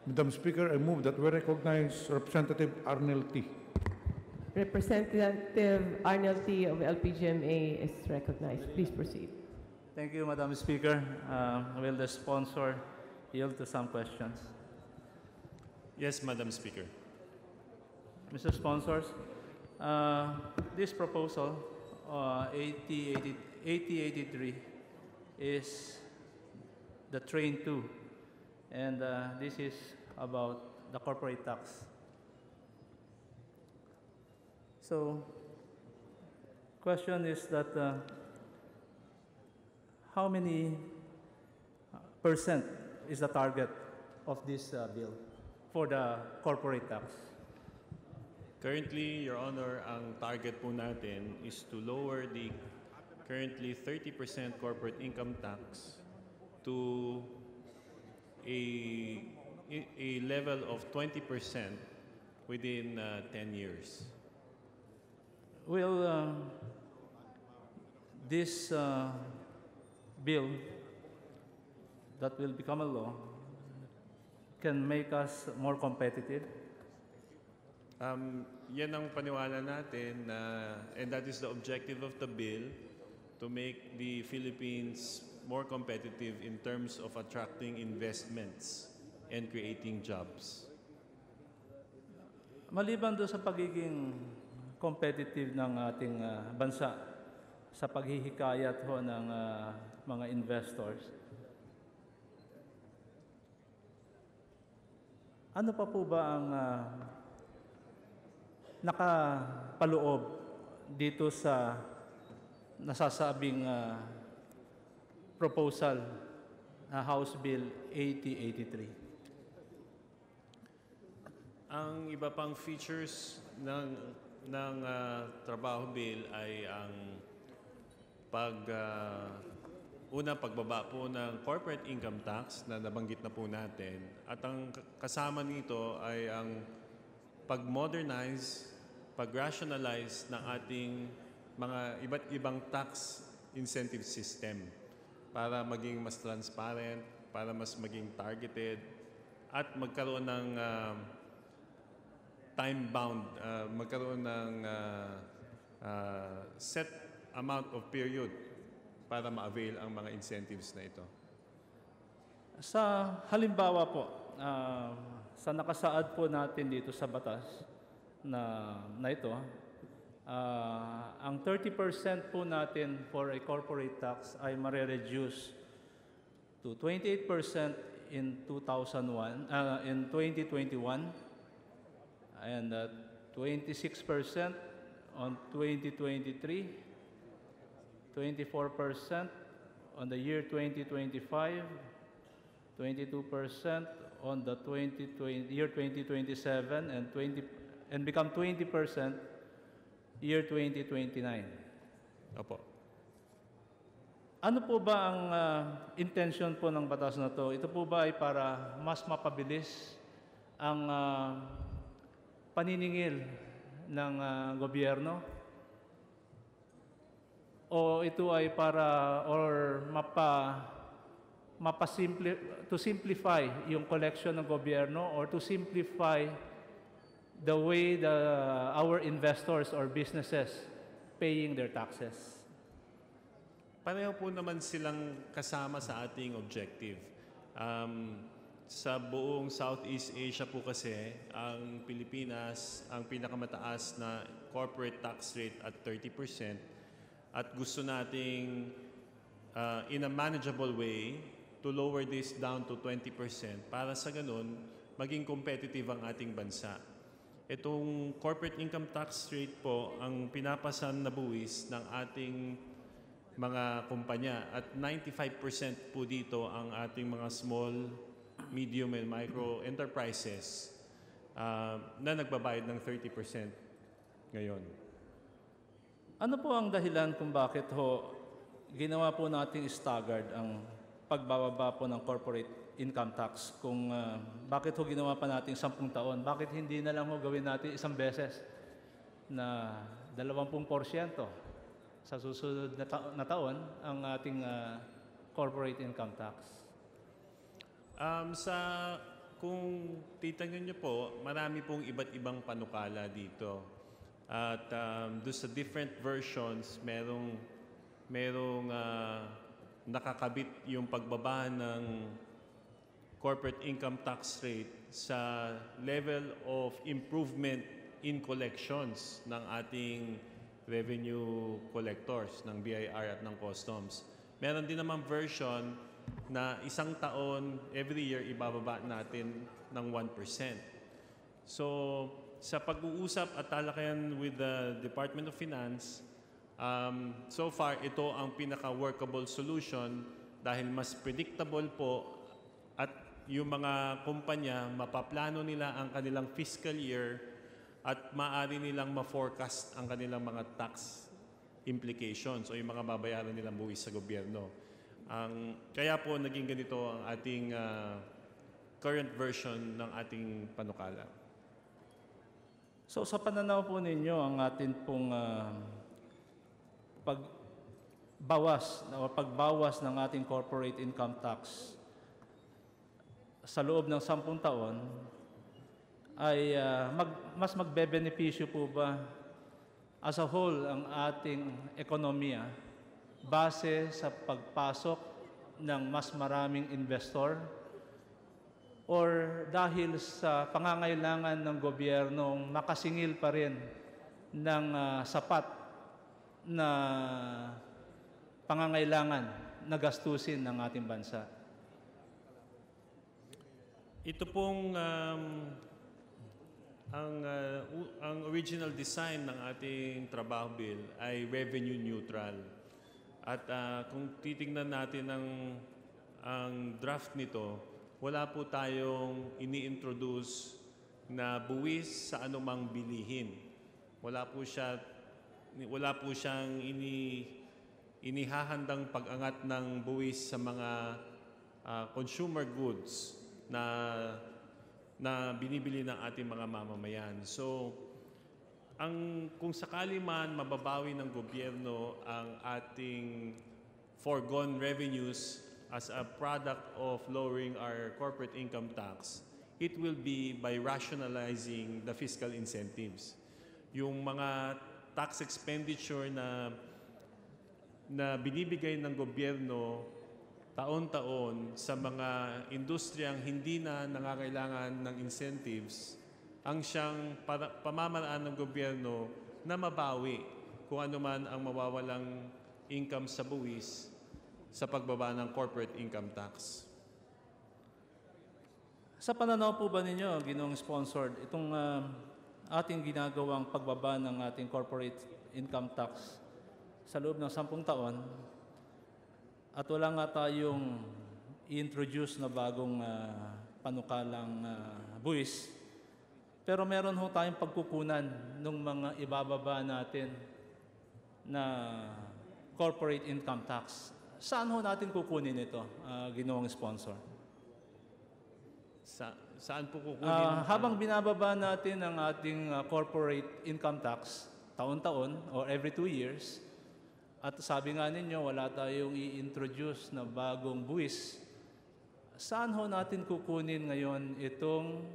Madam Speaker, I move that we recognize Representative Arnel T. Representative Arnel T. of LPGMA is recognized. Please proceed. Thank you, Madam Speaker. Will the sponsor yield to some questions? Yes, Madam Speaker. Mr. Sponsors, this proposal, 8083, is the Train 2, and this is about the corporate tax. So, question is that how many percent is the target of this bill for the corporate tax? Currently, Your Honor, ang target po natin is to lower the currently 30% corporate income tax to a level of 20% within 10 years. Will this bill that will become a law can make us more competitive? Yan ang paniwala natin, and that is the objective of the bill, to make the Philippines more competitive in terms of attracting investments and creating jobs. Maliban doon sa pagiging competitive ng ating bansa sa paghihikayat ho ng mga investors, ano pa po ba ang nakapaloob dito sa nasasabing proposal na House Bill 8083? Ang iba pang features ng trabaho bill ay ang pagbaba po ng corporate income tax na nabanggit na po natin, at ang kasama nito ay ang pag-modernize, pag-rationalize ng ating mga iba't ibang tax incentive system para maging mas transparent, para mas maging targeted, at magkaroon ng time-bound, magkaroon ng set amount of period para ma-avail ang mga incentives na ito. Sa halimbawa po, sa nakasaad po natin dito sa batas na ito, ang 30% po natin for a corporate tax ay mare-reduce to 28% in 2021, and 26% on 2023, 24% on the year 2025, 22% on the year 2027, and become 20% year 2029. Opo. Ano po ba ang intention po ng batas na to? Ito po ba ay para mas mapabilis ang paniningil ng gobyerno? O ito ay para to simplify yung collection ng gobyerno, or to simplify the way our investors or businesses paying their taxes? Pareho po naman silang kasama sa ating objective. Sa buong Southeast Asia po kasi, ang Pilipinas ang pinakamataas na corporate tax rate at 30%, at gusto nating in a manageable way to lower this down to 20% para sa ganun maging competitive ang ating bansa. Itong corporate income tax rate po ang pinapasan na buwis ng ating mga kumpanya, at 95% po dito ang ating mga small, medium, and micro enterprises na nagbabayad ng 30% ngayon. Ano po ang dahilan kung bakit ginawa po nating staggered ang pagbababa po ng corporate income tax? Kung bakit ginawa pa natin 10 taon? Bakit hindi na lang gawin natin isang beses na 20% sa susunod na taon ang ating corporate income tax? Kung titingnan niyo po, marami pong iba't ibang panukala dito. At doon sa different versions, merong nakakabit yung pagbaba ng corporate income tax rate sa level of improvement in collections ng ating revenue collectors, ng BIR at ng customs. Meron din namang version na isang taon, every year, ibababa natin ng 1%. So, sa pag-uusap at talakayan with the Department of Finance, so far, ito ang pinaka-workable solution dahil mas predictable po at yung mga kumpanya, mapaplano nila ang kanilang fiscal year at maaari nilang ma-forecast ang kanilang mga tax implications o yung mga babayaran nilang buwis sa gobyerno. Kaya po naging ganito ang ating current version ng ating panukala. So sa pananaw po ninyo, ang atin pong pagbawas ng ating corporate income tax sa loob ng 10 taon ay mas magbebenepisyo po ba as a whole ang ating ekonomiya base sa pagpasok ng mas maraming investor or dahil sa pangangailangan ng gobyernong makasingil pa rin ng sapat na pangangailangan na gastusin ng ating bansa? Ito pong ang original design ng ating trabaho bill ay revenue neutral. At kung titingnan natin ang draft nito, wala po tayong ini-introduce na buwis sa anumang bilihin. Wala po siyang inihahandang pag-angat ng buwis sa mga consumer goods na binibili ng ating mga mamamayan. So, kung sakali man mababawi ng gobyerno ang ating foregone revenues as a product of lowering our corporate income tax, it will be by rationalizing the fiscal incentives. Yung mga tax expenditure na binibigay ng gobyerno taon-taon sa mga industriyang hindi na nangangailangan ng incentives, ang siyang pamamaraan ng gobyerno na mabawi kung ano man ang mawawalang income sa buwis sa pagbaba ng corporate income tax. Sa pananaw po ba ninyo, Ginoong Sponsored, itong ating ginagawang pagbaba ng ating corporate income tax sa loob ng 10 taon at wala nga tayong i-introduce na bagong panukalang buwis, pero meron ho tayong pagkukunan ng mga ibababa natin na corporate income tax. Saan ho natin kukunin ito, Ginoong Sponsor? Saan po kukunin? Habang binababa natin ang ating corporate income tax taon-taon or every 2 years, at sabi nga ninyo, wala tayong i-introduce na bagong buwis, saan ho natin kukunin ngayon itong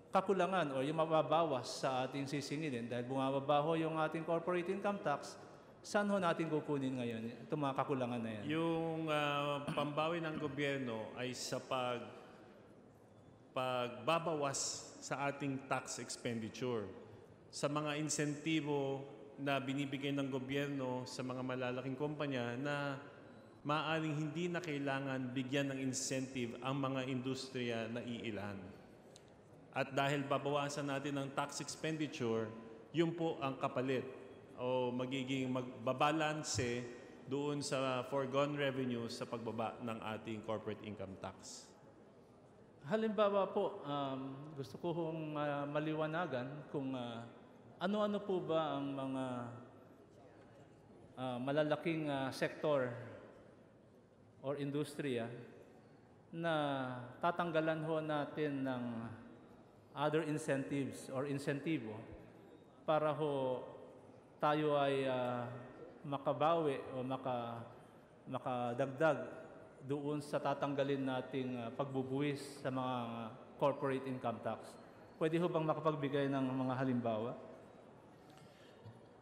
kakulangan o yung mababawas sa ating sisingilin dahil bumababa ho yung ating corporate income tax, saan ho natin kukunin ngayon itong mga kakulangan na yan? Yung pambawi ng gobyerno ay sa pagbabawas sa ating tax expenditure, sa mga insentibo na binibigay ng gobyerno sa mga malalaking kumpanya na maaaring hindi na kailangan bigyan ng incentive ang mga industriya na iilan. At dahil babawasan natin ang tax expenditure, yun po ang kapalit o magiging magbabalanse doon sa foregone revenue sa pagbaba ng ating corporate income tax. Halimbawa po, gusto ko hong maliwanagan kung ano-ano po ba ang mga malalaking sektor or industriya na tatanggalan ho natin ng other incentives or insentibo para ho tayo ay makabawi o makadagdag doon sa tatanggalin nating pagbubuwis sa mga corporate income tax. Pwede ho bang makapagbigay ng mga halimbawa?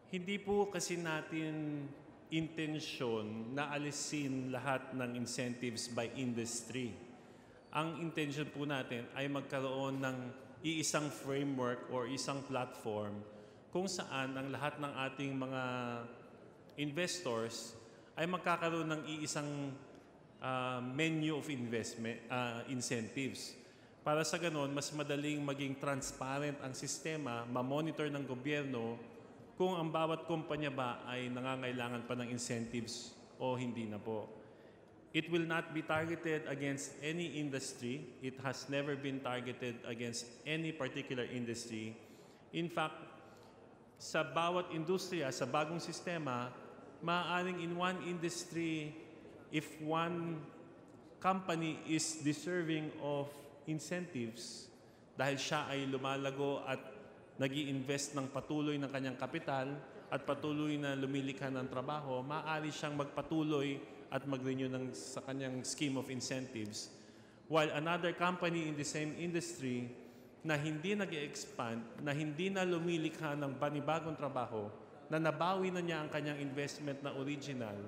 Hindi po kasi natin intensyon na alisin lahat ng incentives by industry. Ang intention po natin ay magkaroon ng iisang framework or isang platform kung saan ang lahat ng ating mga investors ay magkakaroon ng iisang menu of investment incentives. Para sa ganon, mas madaling maging transparent ang sistema, ma-monitor ng gobyerno kung ang bawat kumpanya ba ay nangangailangan pa ng incentives o hindi na po. It will not be targeted against any industry. It has never been targeted against any particular industry. In fact, sa bawat industriya, sa bagong sistema, maaaring in one industry, if one company is deserving of incentives dahil siya ay lumalago at nag-i-invest ng patuloy ng kanyang kapital at patuloy na lumilikha ng trabaho, maaari siyang magpatuloy at mag-renew sa kanyang scheme of incentives. While another company in the same industry na hindi nag-expand, na hindi na lumilikha ng panibagong trabaho, na nabawi na niya ang kanyang investment na original,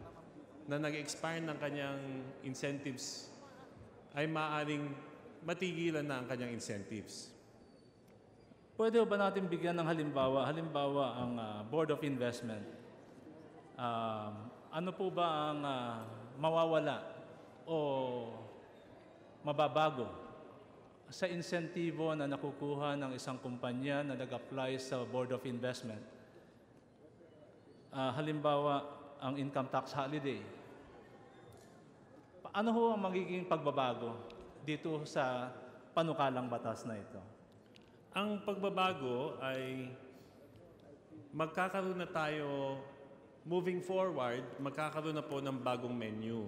na nag-expire ng kanyang incentives, ay maaaring matigilan na ang kanyang incentives. Pwede ba natin bigyan ng halimbawa? Halimbawa, ang Board of Investment. Ano po ba ang mawawala o mababago sa insentibo na nakukuha ng isang kumpanya na nag-apply sa Board of Investment? Halimbawa, ang income tax holiday. Ano ho ang magiging pagbabago dito sa panukalang batas na ito? Ang pagbabago ay magkakaroon na tayo, moving forward, magkakaroon na po ng bagong menu.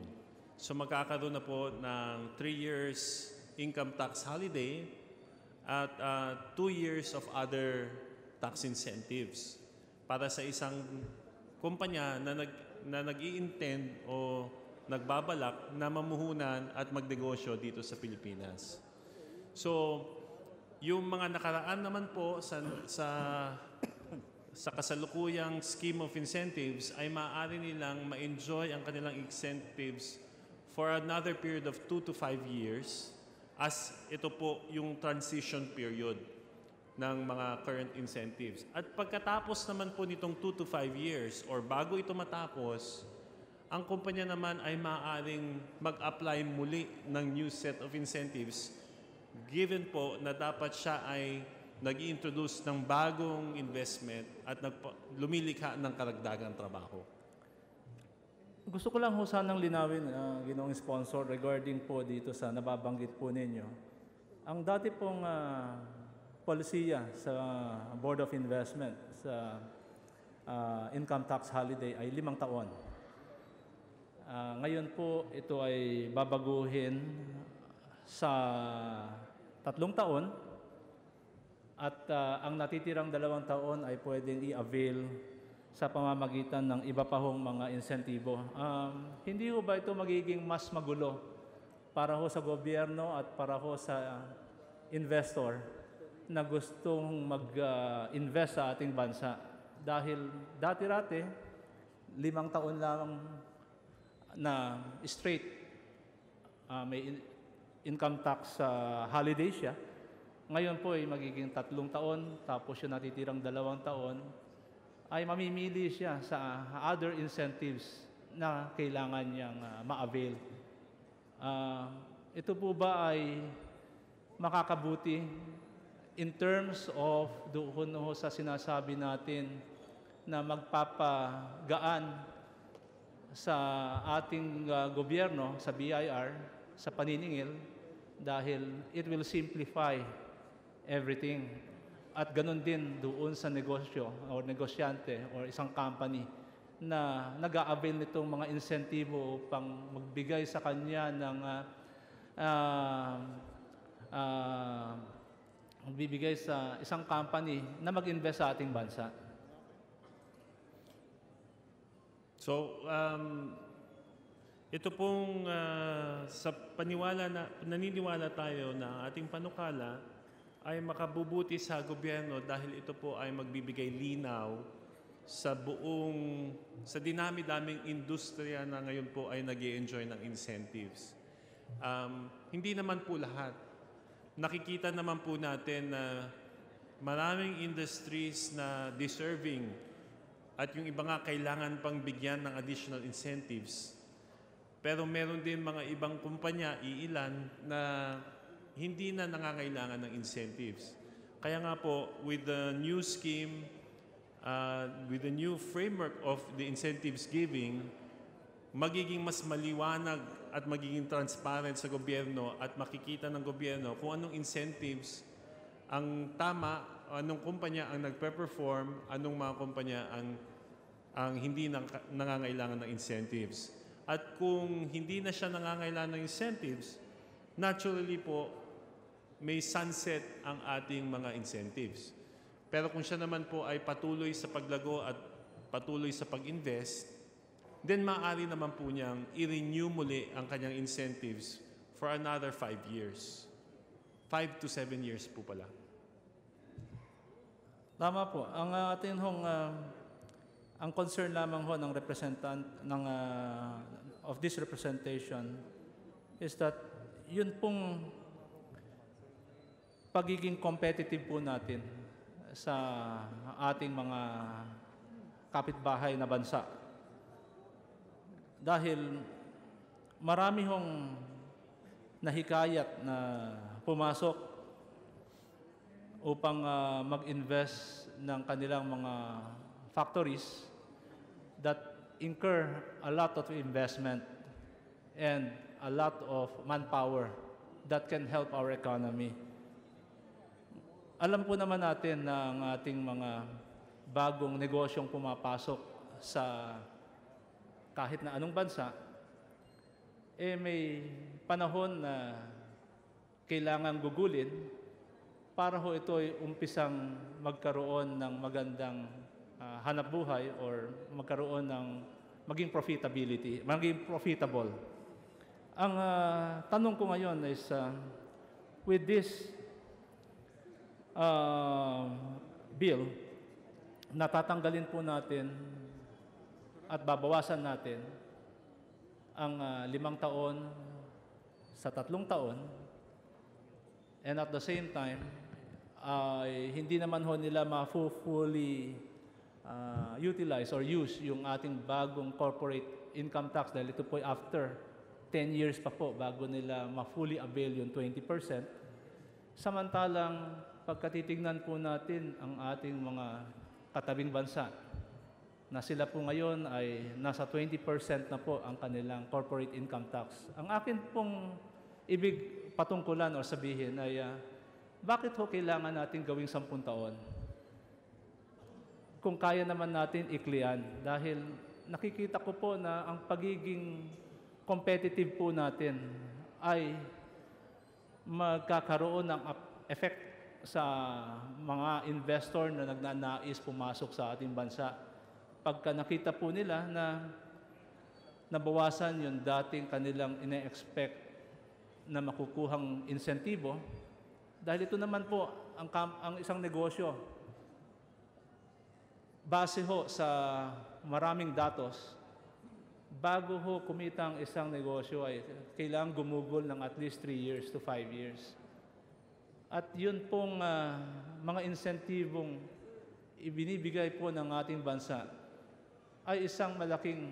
So magkakaroon na po ng 3 years income tax holiday at 2 years of other tax incentives para sa isang kumpanya na nag-i-intend o nagbabalak na mamuhunan at magnegosyo dito sa Pilipinas. So, yung mga nakaraan naman po sa kasalukuyang scheme of incentives ay maaari nilang ma-enjoy ang kanilang incentives for another period of 2 to 5 years as ito po yung transition period ng mga current incentives. At pagkatapos naman po nitong 2 to 5 years or bago ito matapos, ang kumpanya naman ay maaaring mag-apply muli ng new set of incentives given po na dapat siya ay nag-i-introduce ng bagong investment at lumilikha ng karagdagang trabaho. Gusto ko lang ho sanang linawin, ginoong sponsor, regarding po dito sa nababanggit po ninyo. Ang dati pong polisiya sa Board of Investment sa income tax holiday ay 5 taon. Ngayon po ito ay babaguhin sa 3 taon at ang natitirang 2 taon ay pwedeng i-avail sa pamamagitan ng iba pa hong mga insentibo. Hindi ho ba ito magiging mas magulo para ho sa gobyerno at para ho sa investor na gustong mag-invest sa ating bansa? Dahil dati-rati, 5 taon lang na straight may income tax holiday siya. Ngayon po ay magiging 3 taon, tapos yung natitirang 2 taon, ay mamimili siya sa other incentives na kailangan niyang ma-avail. Ito po ba ay makakabuti in terms of doon ho sa sinasabi natin na magpapagaan sa ating gobyerno, sa BIR, sa paniningil, dahil it will simplify everything. At ganun din doon sa negosyo o negosyante o isang company na nag-a-avail nitong mga insentibo upang magbigay sa kanya ng magbibigay sa isang company na mag-invest sa ating bansa. So, Ito pong sa naniniwala tayo na ang ating panukala ay makabubuti sa gobyerno dahil ito po ay magbibigay linaw sa dinami-daming industriya na ngayon po ay nag-i-enjoy ng incentives. Hindi naman po lahat. Nakikita naman po natin na maraming industries na deserving at yung iba nga kailangan pang bigyan ng additional incentives. Pero meron din mga ibang kumpanya, iilan, na hindi na nangangailangan ng incentives. Kaya nga po, with the new scheme, with the new framework of the incentives giving, magiging mas maliwanag at magiging transparent sa gobyerno at makikita ng gobyerno kung anong incentives ang tama, anong kumpanya ang nagpe-perform, anong mga kumpanya ang hindi nangangailangan ng incentives. At kung hindi na siya nangangailangan ng incentives, naturally po, may sunset ang ating mga incentives. Pero kung siya naman po ay patuloy sa paglago at patuloy sa pag-invest, then maaari naman po niyang i-renew muli ang kanyang incentives for another 5 years. 5 to 7 years po pala. Tama po. Ang atin ang concern lamang ho ng representant of this representation is that yun pong pagiging competitive po natin sa ating mga kapitbahay na bansa. Dahil marami hong nahikayat na pumasok upang mag-invest ng kanilang mga factories that incur a lot of investment and a lot of manpower that can help our economy. Alam po naman natin na ang ating mga bagong negosyong pumapasok sa kahit na anong bansa, may panahon na kailangan gugulin para ho ito ay umpisang magkaroon ng magandang hanapbuhay or magkaroon ng maging profitable. Ang tanong ko ngayon is, with this bill, natatanggalin po natin at babawasan natin ang 5 taon sa 3 taon, and at the same time, hindi naman ho nila fully utilize or use yung ating bagong corporate income tax dahil ito po after 10 years pa po bago nila fully avail yung 20%. Samantalang pagkatitignan po natin ang ating mga katabing bansa na sila po ngayon ay nasa 20% na po ang kanilang corporate income tax. Ang akin pong ibig patungkulan o sabihin ay bakit ho kailangan natin gawing 10 taon? Kung kaya naman natin iklian, dahil nakikita ko po na ang pagiging competitive po natin ay magkakaroon ng effect sa mga investor na nagnanais pumasok sa ating bansa. Pagka nakita po nila na nabawasan yung dating kanilang ine-expect na makukuhang insentibo, dahil ito naman po ang isang negosyo. Base ho sa maraming datos, bago ho kumita ang isang negosyo ay kailangang gumugol ng at least 3 years to 5 years. At yun pong mga insentibong ibinibigay po ng ating bansa ay isang malaking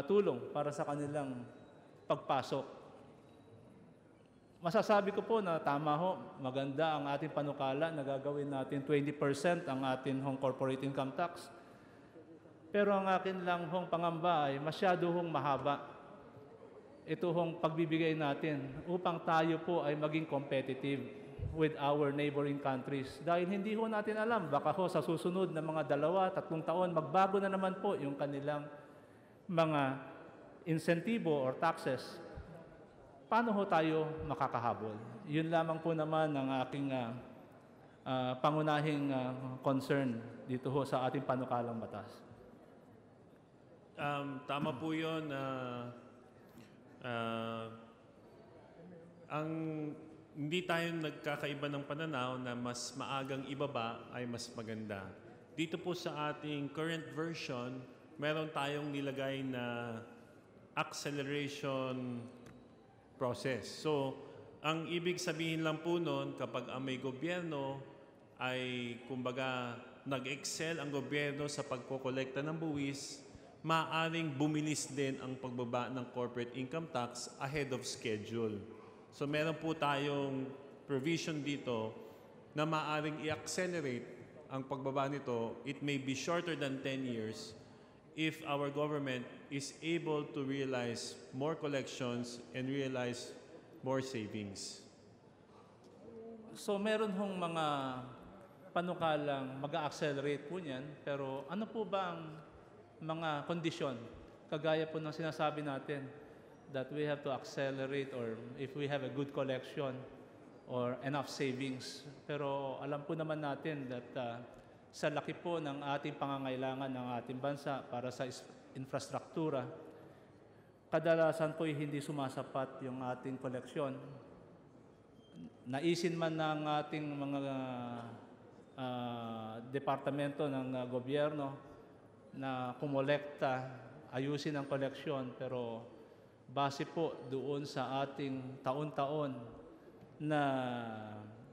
tulong para sa kanilang pagpasok. Masasabi ko po na tama ho, maganda ang ating panukala na gagawin natin 20% ang ating hong corporate income tax. Pero ang akin lang hong pangamba ay masyado hong mahaba. Ito hong pagbibigay natin upang tayo po ay maging competitive with our neighboring countries. Dahil hindi ho natin alam, baka ho sa susunod na mga 2-3 taon, magbago na naman po yung kanilang mga insentibo or taxes. Paano ho tayo makakahabol? Yun lamang po naman ang aking pangunahing concern dito ho sa ating panukalang batas. Tama po yun. Ah, ang hindi tayo nagkakaiba ng pananaw na mas maagang ibaba ay mas maganda. Dito po sa ating current version, meron tayong nilagay na acceleration process. So, ang ibig sabihin lang po nun, kapag ang may gobyerno ay, kumbaga, nag-excel ang gobyerno sa pagkokolekta ng buwis, maaaring bumilis din ang pagbaba ng corporate income tax ahead of schedule. So meron po tayong provision dito na maaaring i-accelerate ang pagbaba nito. It may be shorter than 10 years if our government is able to realize more collections and realize more savings. So meron hong mga panukalang mag-accelerate po niyan, pero ano po ba ang mga kondisyon? Kagaya po ng sinasabi natin, that we have to accelerate or if we have a good collection or enough savings. Pero alam po naman natin that sa laki po ng ating pangangailangan ng ating bansa para sa infrastruktura, kadalasan po hindi sumasapat yung ating koleksyon. Naisin man ng ating mga departamento ng gobyerno na kumolekta, ayusin ang koleksyon, pero base po doon sa ating taon-taon na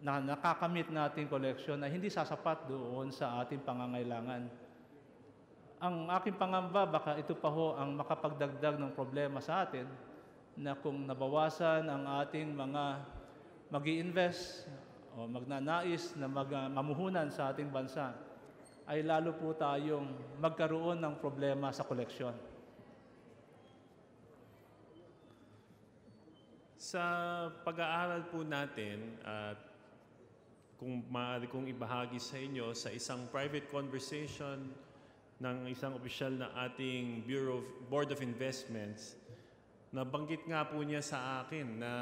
nakakamit nating koleksyon na hindi sasapat doon sa ating pangangailangan. Ang aking pangamba, baka ito pa ho ang makapagdagdag ng problema sa atin na kung nabawasan ang ating mga mag-i-invest o magnanais na mamuhunan sa ating bansa, ay lalo po tayong magkaroon ng problema sa koleksyon. Sa pag-aaral po natin at kung maaari kong ibahagi sa inyo sa isang private conversation ng isang opisyal na ating Board of Investments, nabanggit nga po niya sa akin na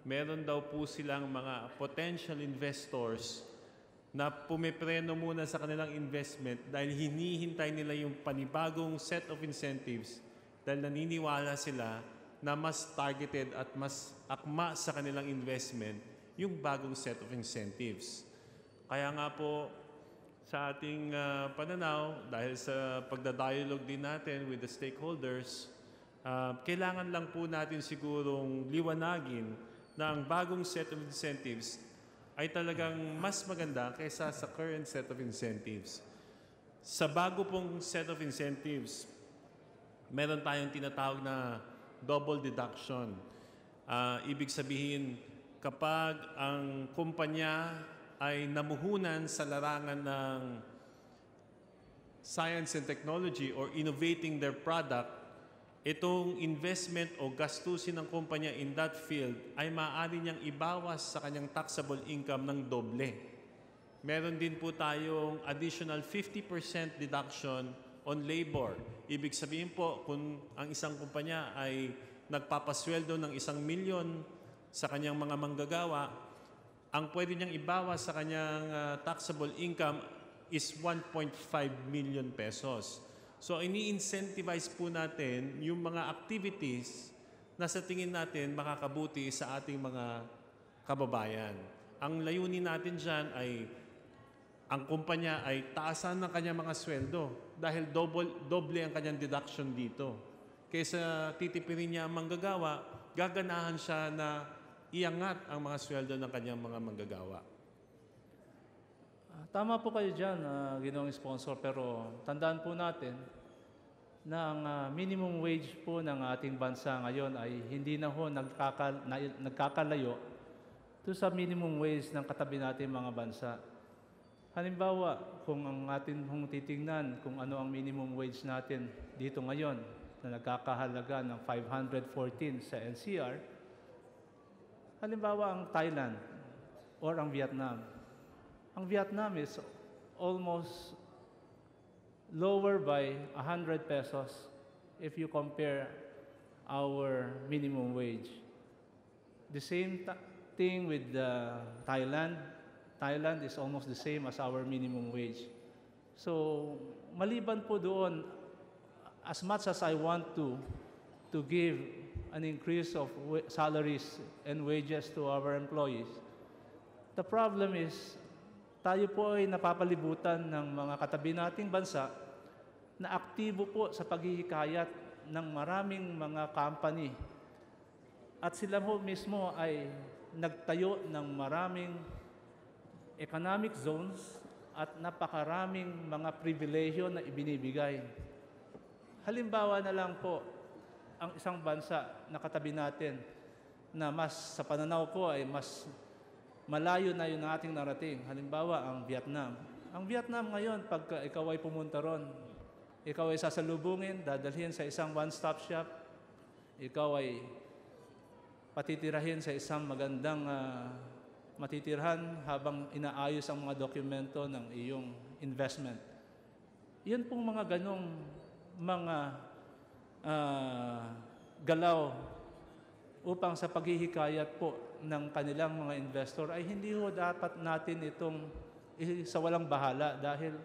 meron daw po silang mga potential investors na pumipreno muna sa kanilang investment dahil hinihintay nila yung panibagong set of incentives dahil naniniwala sila na mas targeted at mas akma sa kanilang investment yung bagong set of incentives. Kaya nga po sa ating pananaw, dahil sa pagdadialog din natin with the stakeholders, kailangan lang po natin sigurong liwanagin na ang bagong set of incentives ay talagang mas maganda kaysa sa current set of incentives. Sa bago pong set of incentives, meron tayong tinatawag na double deduction. Ibig sabihin, kapag ang kumpanya ay namuhunan sa larangan ng science and technology or innovating their product, itong investment o gastusin ng kumpanya in that field ay maaari niyang ibawas sa kanyang taxable income ng doble. Meron din po tayong additional 50% deduction on labor. Ibig sabihin po, kung ang isang kumpanya ay nagpapasweldo ng 1 milyon sa kanyang mga manggagawa, ang pwede niyang ibawas sa kanyang taxable income is 1.5 million pesos. So, ini-incentivize po natin yung mga activities na sa tingin natin makakabuti sa ating mga kababayan. Ang layunin natin dyan ay ang kumpanya ay taasan ng kanyang mga sweldo dahil doble ang kanyang deduction dito. Kaysa titipirin niya ang manggagawa, gaganahan siya na iangat ang mga sweldo ng kanyang mga manggagawa. Tama po kayo dyan, ginoong sponsor, pero tandaan po natin na ang minimum wage po ng ating bansa ngayon ay hindi na ho nagkakalayo to sa minimum wage ng katabi natin mga bansa. Halimbawa, kung ang atin hong titingnan kung ano ang minimum wage natin dito ngayon na nagkakahalaga ng 514 sa NCR, halimbawa ang Thailand or ang Vietnam. Ang Vietnam is almost lower by 100 pesos if you compare our minimum wage. The same thing with Thailand. Thailand is almost the same as our minimum wage. So, maliban po doon, as much as I want to give an increase of salaries and wages to our employees. The problem is, tayo po ay napapalibutan ng mga katabi nating bansa na aktibo po sa paghihikayat ng maraming mga company. At sila po mismo ay nagtayo ng maraming economic zones at napakaraming mga pribilehyo na ibinibigay. Halimbawa na lang po, ang isang bansa na katabi natin na mas sa pananaw ko ay mas malayo na yun ang ating narating. Halimbawa, ang Vietnam. Ang Vietnam ngayon, pag ikaw ay pumunta ron, ikaw ay sasalubungin, dadalhin sa isang one-stop shop, ikaw ay patitirahin sa isang magandang matitirhan habang inaayos ang mga dokumento ng iyong investment. Yun pong mga ganong mga galaw upang sa paghihikayat po ng kanilang mga investor ay hindi ho dapat natin itong sa walang bahala dahil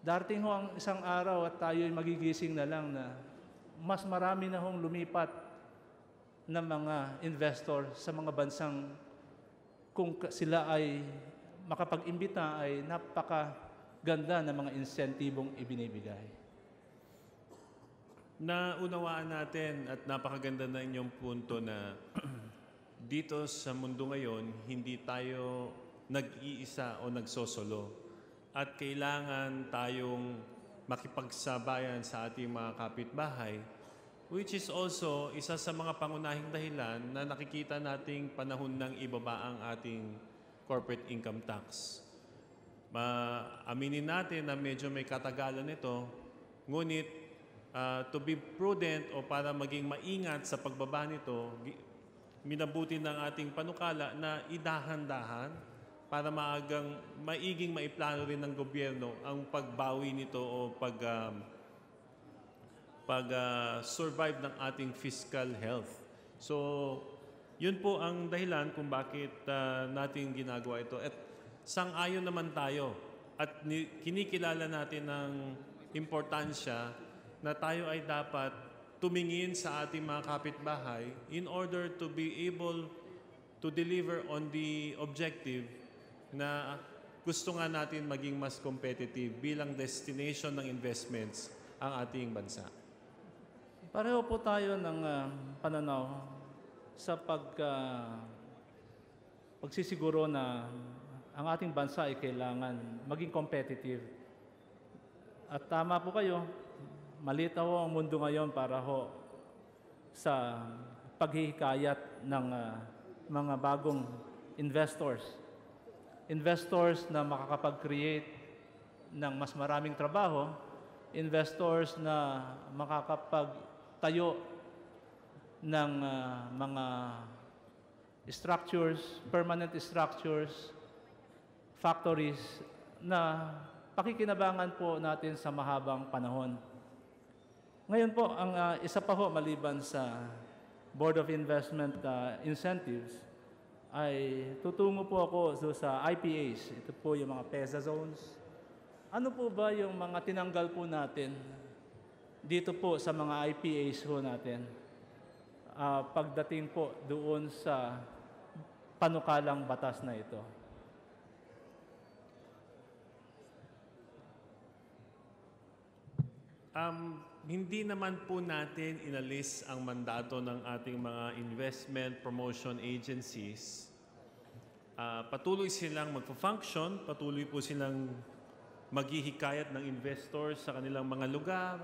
darating ho ang isang araw at tayo ay magigising na lang na mas marami na hong lumipat na mga investor sa mga bansang kung sila ay makapag-imbita ay napakaganda ng mga insentibong ibinibigay. Naunawaan natin at napakaganda na inyong punto na dito sa mundo ngayon, hindi tayo nag-iisa o nagsosolo. At kailangan tayong makipagsabayan sa ating mga kapitbahay, which is also isa sa mga pangunahing dahilan na nakikita nating panahon ng ibaba ang ating corporate income tax. Aminin natin na medyo may katagalan ito, ngunit to be prudent o para maging maingat sa pagbaba nito, minabuti ng ating panukala na idahan-dahan para maiging maiplano rin ng gobyerno ang pagbawi nito o pag-survive ng ating fiscal health. So, yun po ang dahilan kung bakit natin ginagawa ito. At sang-ayon naman tayo at kinikilala natin ng importansya na tayo ay dapat tumingin sa ating mga kapitbahay in order to be able to deliver on the objective na gusto nga natin maging mas competitive bilang destination ng investments ang ating bansa. Pareho po tayo ng pananaw sa pagsisiguro na ang ating bansa ay kailangan maging competitive. At tama po kayo, maliit ho ang mundo ngayon para ho sa paghihikayat ng mga bagong investors. Investors na makakapag-create ng mas maraming trabaho, investors na makakapagtayo ng mga structures, permanent structures, factories na pakikinabangan po natin sa mahabang panahon. Ngayon po, ang isa pa ho maliban sa Board of Investment incentives ay tutungo po ako sa IPAs. Ito po yung mga PEZA zones. Ano po ba yung mga tinanggal po natin dito po sa mga IPAs ho natin pagdating po doon sa panukalang batas na ito? Hindi naman po natin inalis ang mandato ng ating mga investment promotion agencies. Patuloy silang magpo-function, patuloy po silang maghihikayat ng investors sa kanilang mga lugar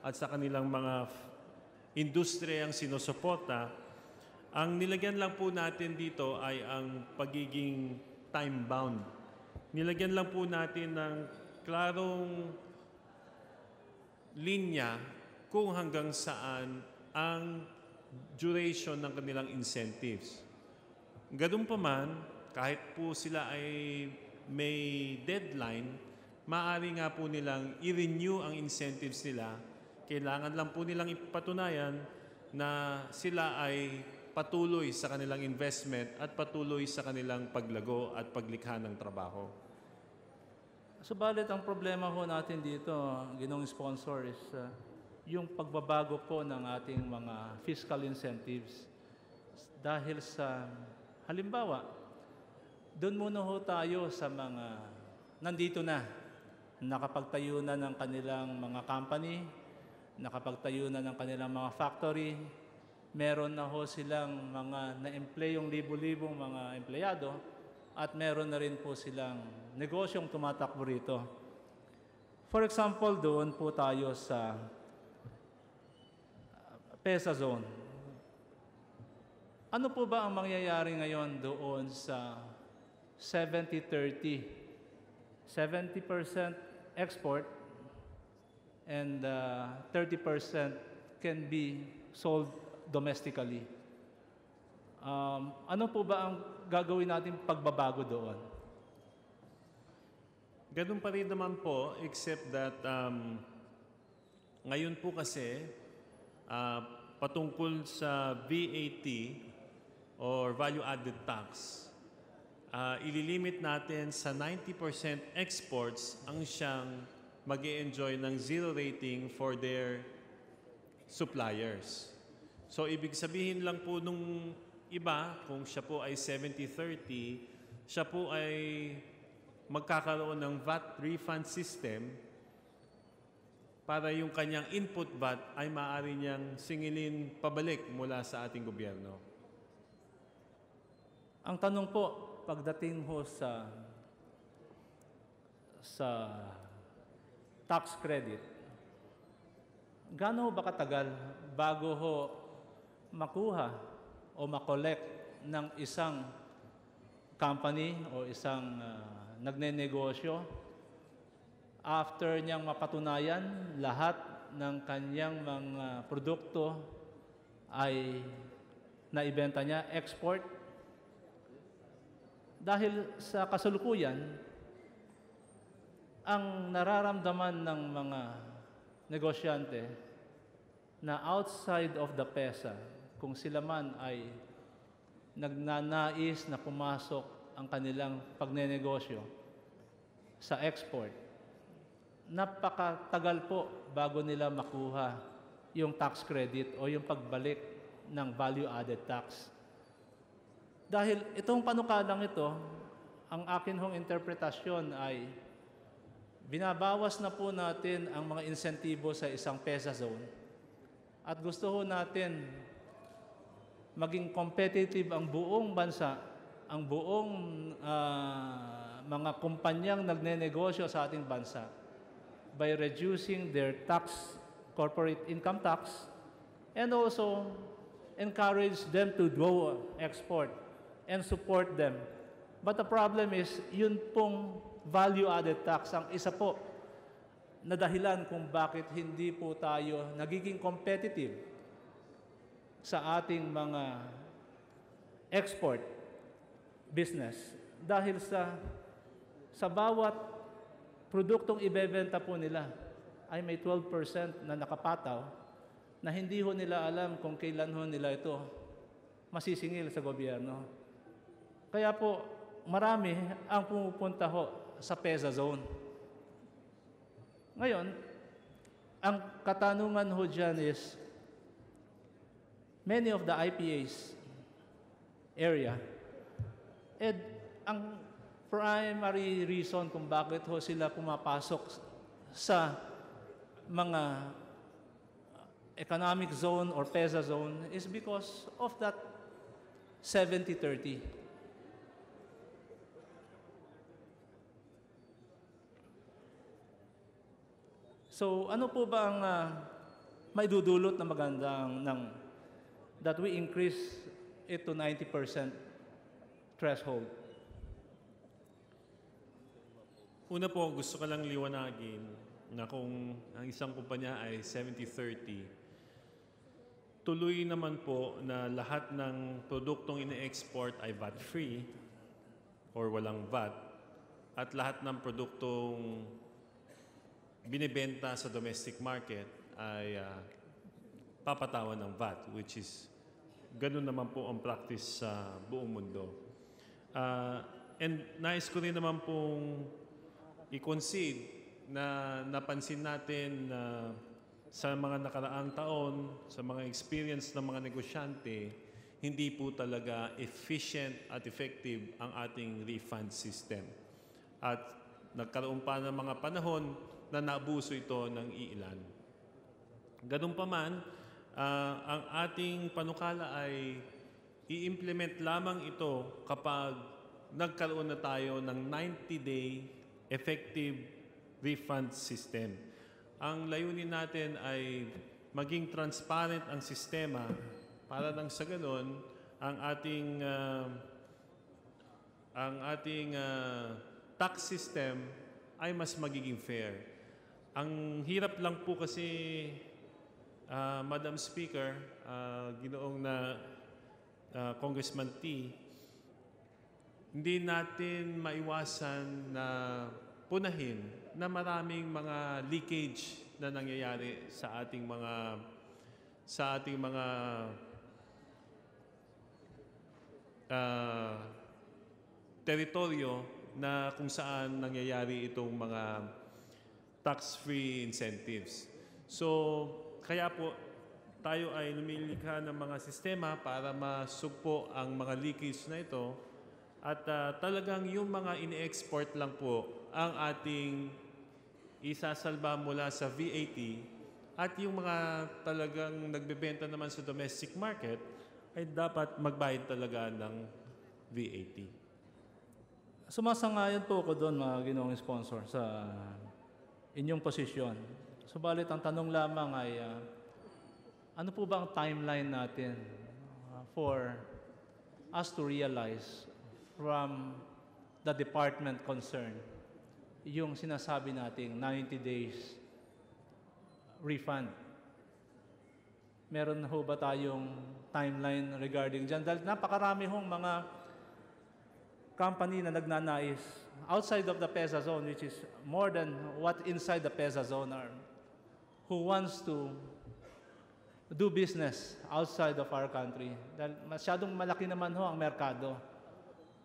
at sa kanilang mga industriyang sinusuporta. Ang nilagyan lang po natin dito ay ang pagiging time-bound. Nilagyan lang po natin ng klarong linya kung hanggang saan ang duration ng kanilang incentives. Ganun pa man, kahit po sila ay may deadline, maaari nga po nilang i-renew ang incentives nila. Kailangan lang po nilang ipatunayan na sila ay patuloy sa kanilang investment at patuloy sa kanilang paglago at paglikha ng trabaho. Subalit ang problema ho natin dito, ginong sponsor, is yung pagbabago po ng ating mga fiscal incentives. Dahil sa, halimbawa, doon muna ho tayo sa mga nandito na, nakapagtayo na ng kanilang mga company, nakapagtayo na ng kanilang mga factory, meron na ho silang mga na-empleyong libo-libong mga empleyado, at meron na rin po silang negosyong tumatakbo rito. For example, doon po tayo sa PESA zone. Ano po ba ang mangyayari ngayon doon sa 70-30? 70% export and 30% can be sold domestically. Ano po ba ang gagawin natin pagbabago doon? Ganun pa rin naman po, except that ngayon po kasi patungkol sa VAT or value-added tax, ililimit natin sa 90% exports ang siyang mag-e-enjoy ng zero rating for their suppliers. So, ibig sabihin lang po nung iba, kung siya po ay 70-30, siya po ay magkakaroon ng VAT refund system para yung kanyang input VAT ay maaari niyang singilin pabalik mula sa ating gobyerno. Ang tanong po, pagdating ho sa tax credit, gaano ba katagal bago ho makuha o makolekt ng isang company o isang nagnenegosyo after niyang mapatunayan lahat ng kanyang mga produkto ay naibenta niya, export? Dahil sa kasalukuyan, ang nararamdaman ng mga negosyante na outside of the PESA, kung sila man ay nagnanais na pumasok ang kanilang pagnenegosyo sa export, napakatagal po bago nila makuha yung tax credit o yung pagbalik ng value-added tax. Dahil itong panukalang ito, ang akin hong interpretasyon ay binabawas na po natin ang mga insentibo sa isang PESA zone at gusto ho natin maging competitive ang buong bansa, ang buong mga kumpanyang nagnenegosyo sa ating bansa by reducing their tax, corporate income tax, and also encourage them to go export and support them. But the problem is, yun pong value-added tax ang isa po na dahilan kung bakit hindi po tayo nagiging competitive sa ating mga export business. Dahil sa bawat produktong ibebenta po nila ay may 12% na nakapataw na hindi ho nila alam kung kailan ho nila ito masisingil sa gobyerno. Kaya po, marami ang pumupunta ho sa PESA zone. Ngayon, ang katanungan ho dyan is, many of the IPAs area, ang primary reason kung bakit ho sila pumapasok sa mga economic zone or PESA zone is because of that 70-30. So, ano po ba ang maidudulot na magandang that we increase it to 90% threshold? Una po, gusto ko lang liwanagin na kung ang isang kumpanya ay 70-30, tuloy naman po na lahat ng produktong ine-export ay VAT-free or walang VAT at lahat ng produktong binibenta sa domestic market ay papatawan ng VAT, which is ganun naman po ang practice sa buong mundo. And nais ko rin naman pong i-concede na napansin natin na sa mga nakaraang taon, sa mga experience ng mga negosyante, hindi po talaga efficient at effective ang ating refund system. At nagkaroon pa ng mga panahon na naabuso ito ng iilan. Ganun pa man, ang ating panukala ay i-implement lamang ito kapag nagkaroon na tayo ng 90-day effective refund system. Ang layunin natin ay maging transparent ang sistema para nang sa ganon ang ating tax system ay mas magiging fair. Ang hirap lang po kasi, Madam Speaker, ginoong na Congressman T, hindi natin maiwasan na punahin na maraming mga leakage na nangyayari sa ating mga teritoryo na kung saan nangyayari itong mga tax-free incentives. So, kaya po tayo ay lumilikha ng mga sistema para masugpo ang mga leakage na ito at talagang yung mga ini-export lang po ang ating isasalba mula sa VAT at yung mga talagang nagbebenta naman sa domestic market ay dapat magbayad talaga ng VAT. Sumasangayon po ako doon, mga ginoong sponsor, sa inyong posisyon. Subalit ang tanong lamang ay, ano po ba ang timeline natin for us to realize from the department concerned yung sinasabi nating 90 days refund? Meron ho ba tayong timeline regarding dyan? Dahil napakarami hong mga company na nagnanais outside of the PEZA zone, which is more than what inside the PEZA zone are, who wants to do business outside of our country. Dahil masyadong malaki naman ho ang merkado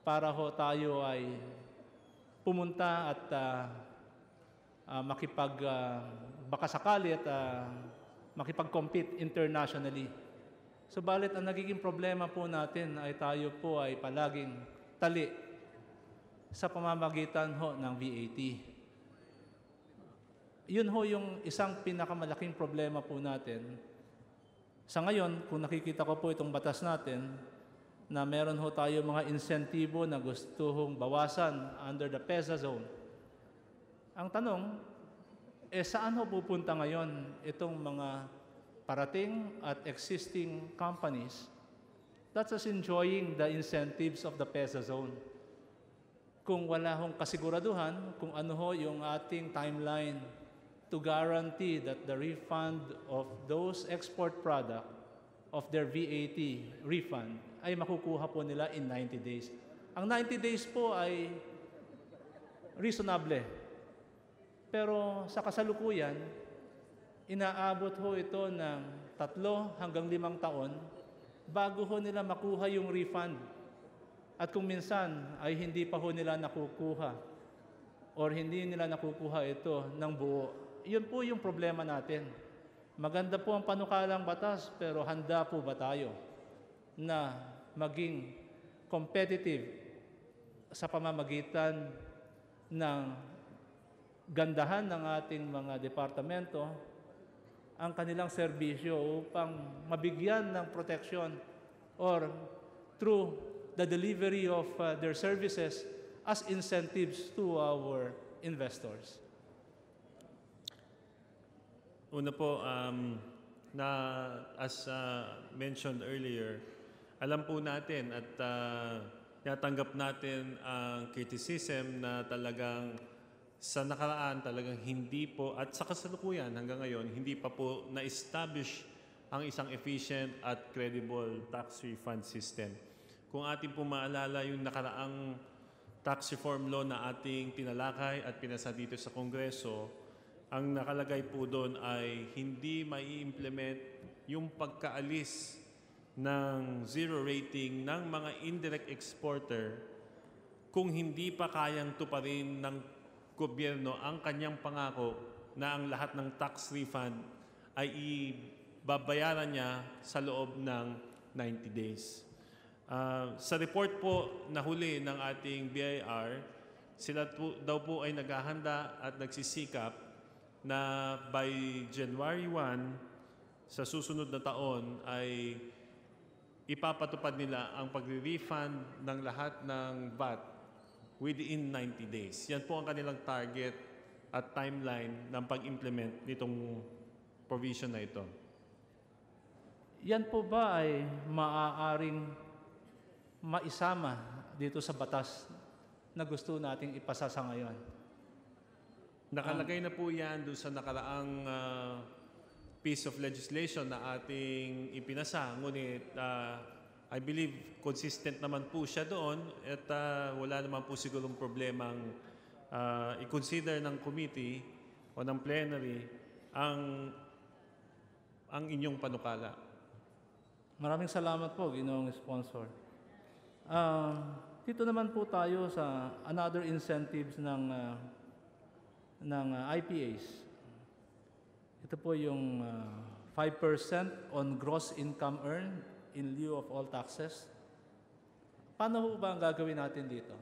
para ho tayo ay pumunta at baka sakali at makipag-compete internationally. Subalit ang nagiging problema po natin ay tayo po ay palaging tali sa pamamagitan ho ng VAT. Yun ho yung isang pinakamalaking problema po natin. Sa ngayon, kung nakikita ko po itong batas natin, na meron ho tayo mga insentibo na gusto hong bawasan under the PEZA zone. Ang tanong, saan ho pupunta ngayon itong mga parating at existing companies that's us enjoying the incentives of the PEZA zone? Kung wala hong kasiguraduhan kung ano ho yung ating timeline to guarantee that the refund of those export product of their VAT refund ay makukuha po nila in 90 days. Ang 90 days po ay reasonable. Pero sa kasalukuyan, inaabot ho ito ng 3 hanggang 5 taon bago ho nila makuha yung refund. At kung minsan ay hindi pa ho nila nakukuha or hindi nila nakukuha ito ng buo, yun po yung problema natin. Maganda po ang panukalang batas, pero handa po ba tayo na maging competitive sa pamamagitan ng gandahan ng ating mga departamento ang kanilang serbisyo upang mabigyan ng protection or through the delivery of their services as incentives to our investors? Una po, as mentioned earlier, alam po natin at natanggap natin ang criticism na talagang sa nakaraan talagang hindi po, at sa kasalukuyan hanggang ngayon, hindi pa po na-establish ang isang efficient at credible tax refund system. Kung ating po maalala yung nakaraang tax reform law na ating tinalakay at pinasa dito sa Kongreso, ang nakalagay po doon ay hindi mai-implement yung pagkaalis ng zero rating ng mga indirect exporter kung hindi pa kayang tuparin ng gobyerno ang kanyang pangako na ang lahat ng tax refund ay ibabayaran niya sa loob ng 90 days. Sa report po na huli ng ating BIR, sila daw po ay naghahanda at nagsisikap na by January 1 sa susunod na taon ay ipapatupad nila ang pagre-refund ng lahat ng VAT within 90 days. Yan po ang kanilang target at timeline ng pag-implement nitong provision na ito. Yan po ba ay maaaring maisama dito sa batas na gusto nating ipasa sa ngayon? Nakalagay na po yan doon sa nakaraang piece of legislation na ating ipinasa. Ngunit I believe consistent naman po siya doon at wala naman po sigurong problemang i-consider ng committee o ng plenary ang inyong panukala. Maraming salamat po, Ginoong Sponsor. Dito naman po tayo sa another incentives ng IPAs. Ito po yung 5% on gross income earned in lieu of all taxes. Paano po ba ang gagawin natin dito?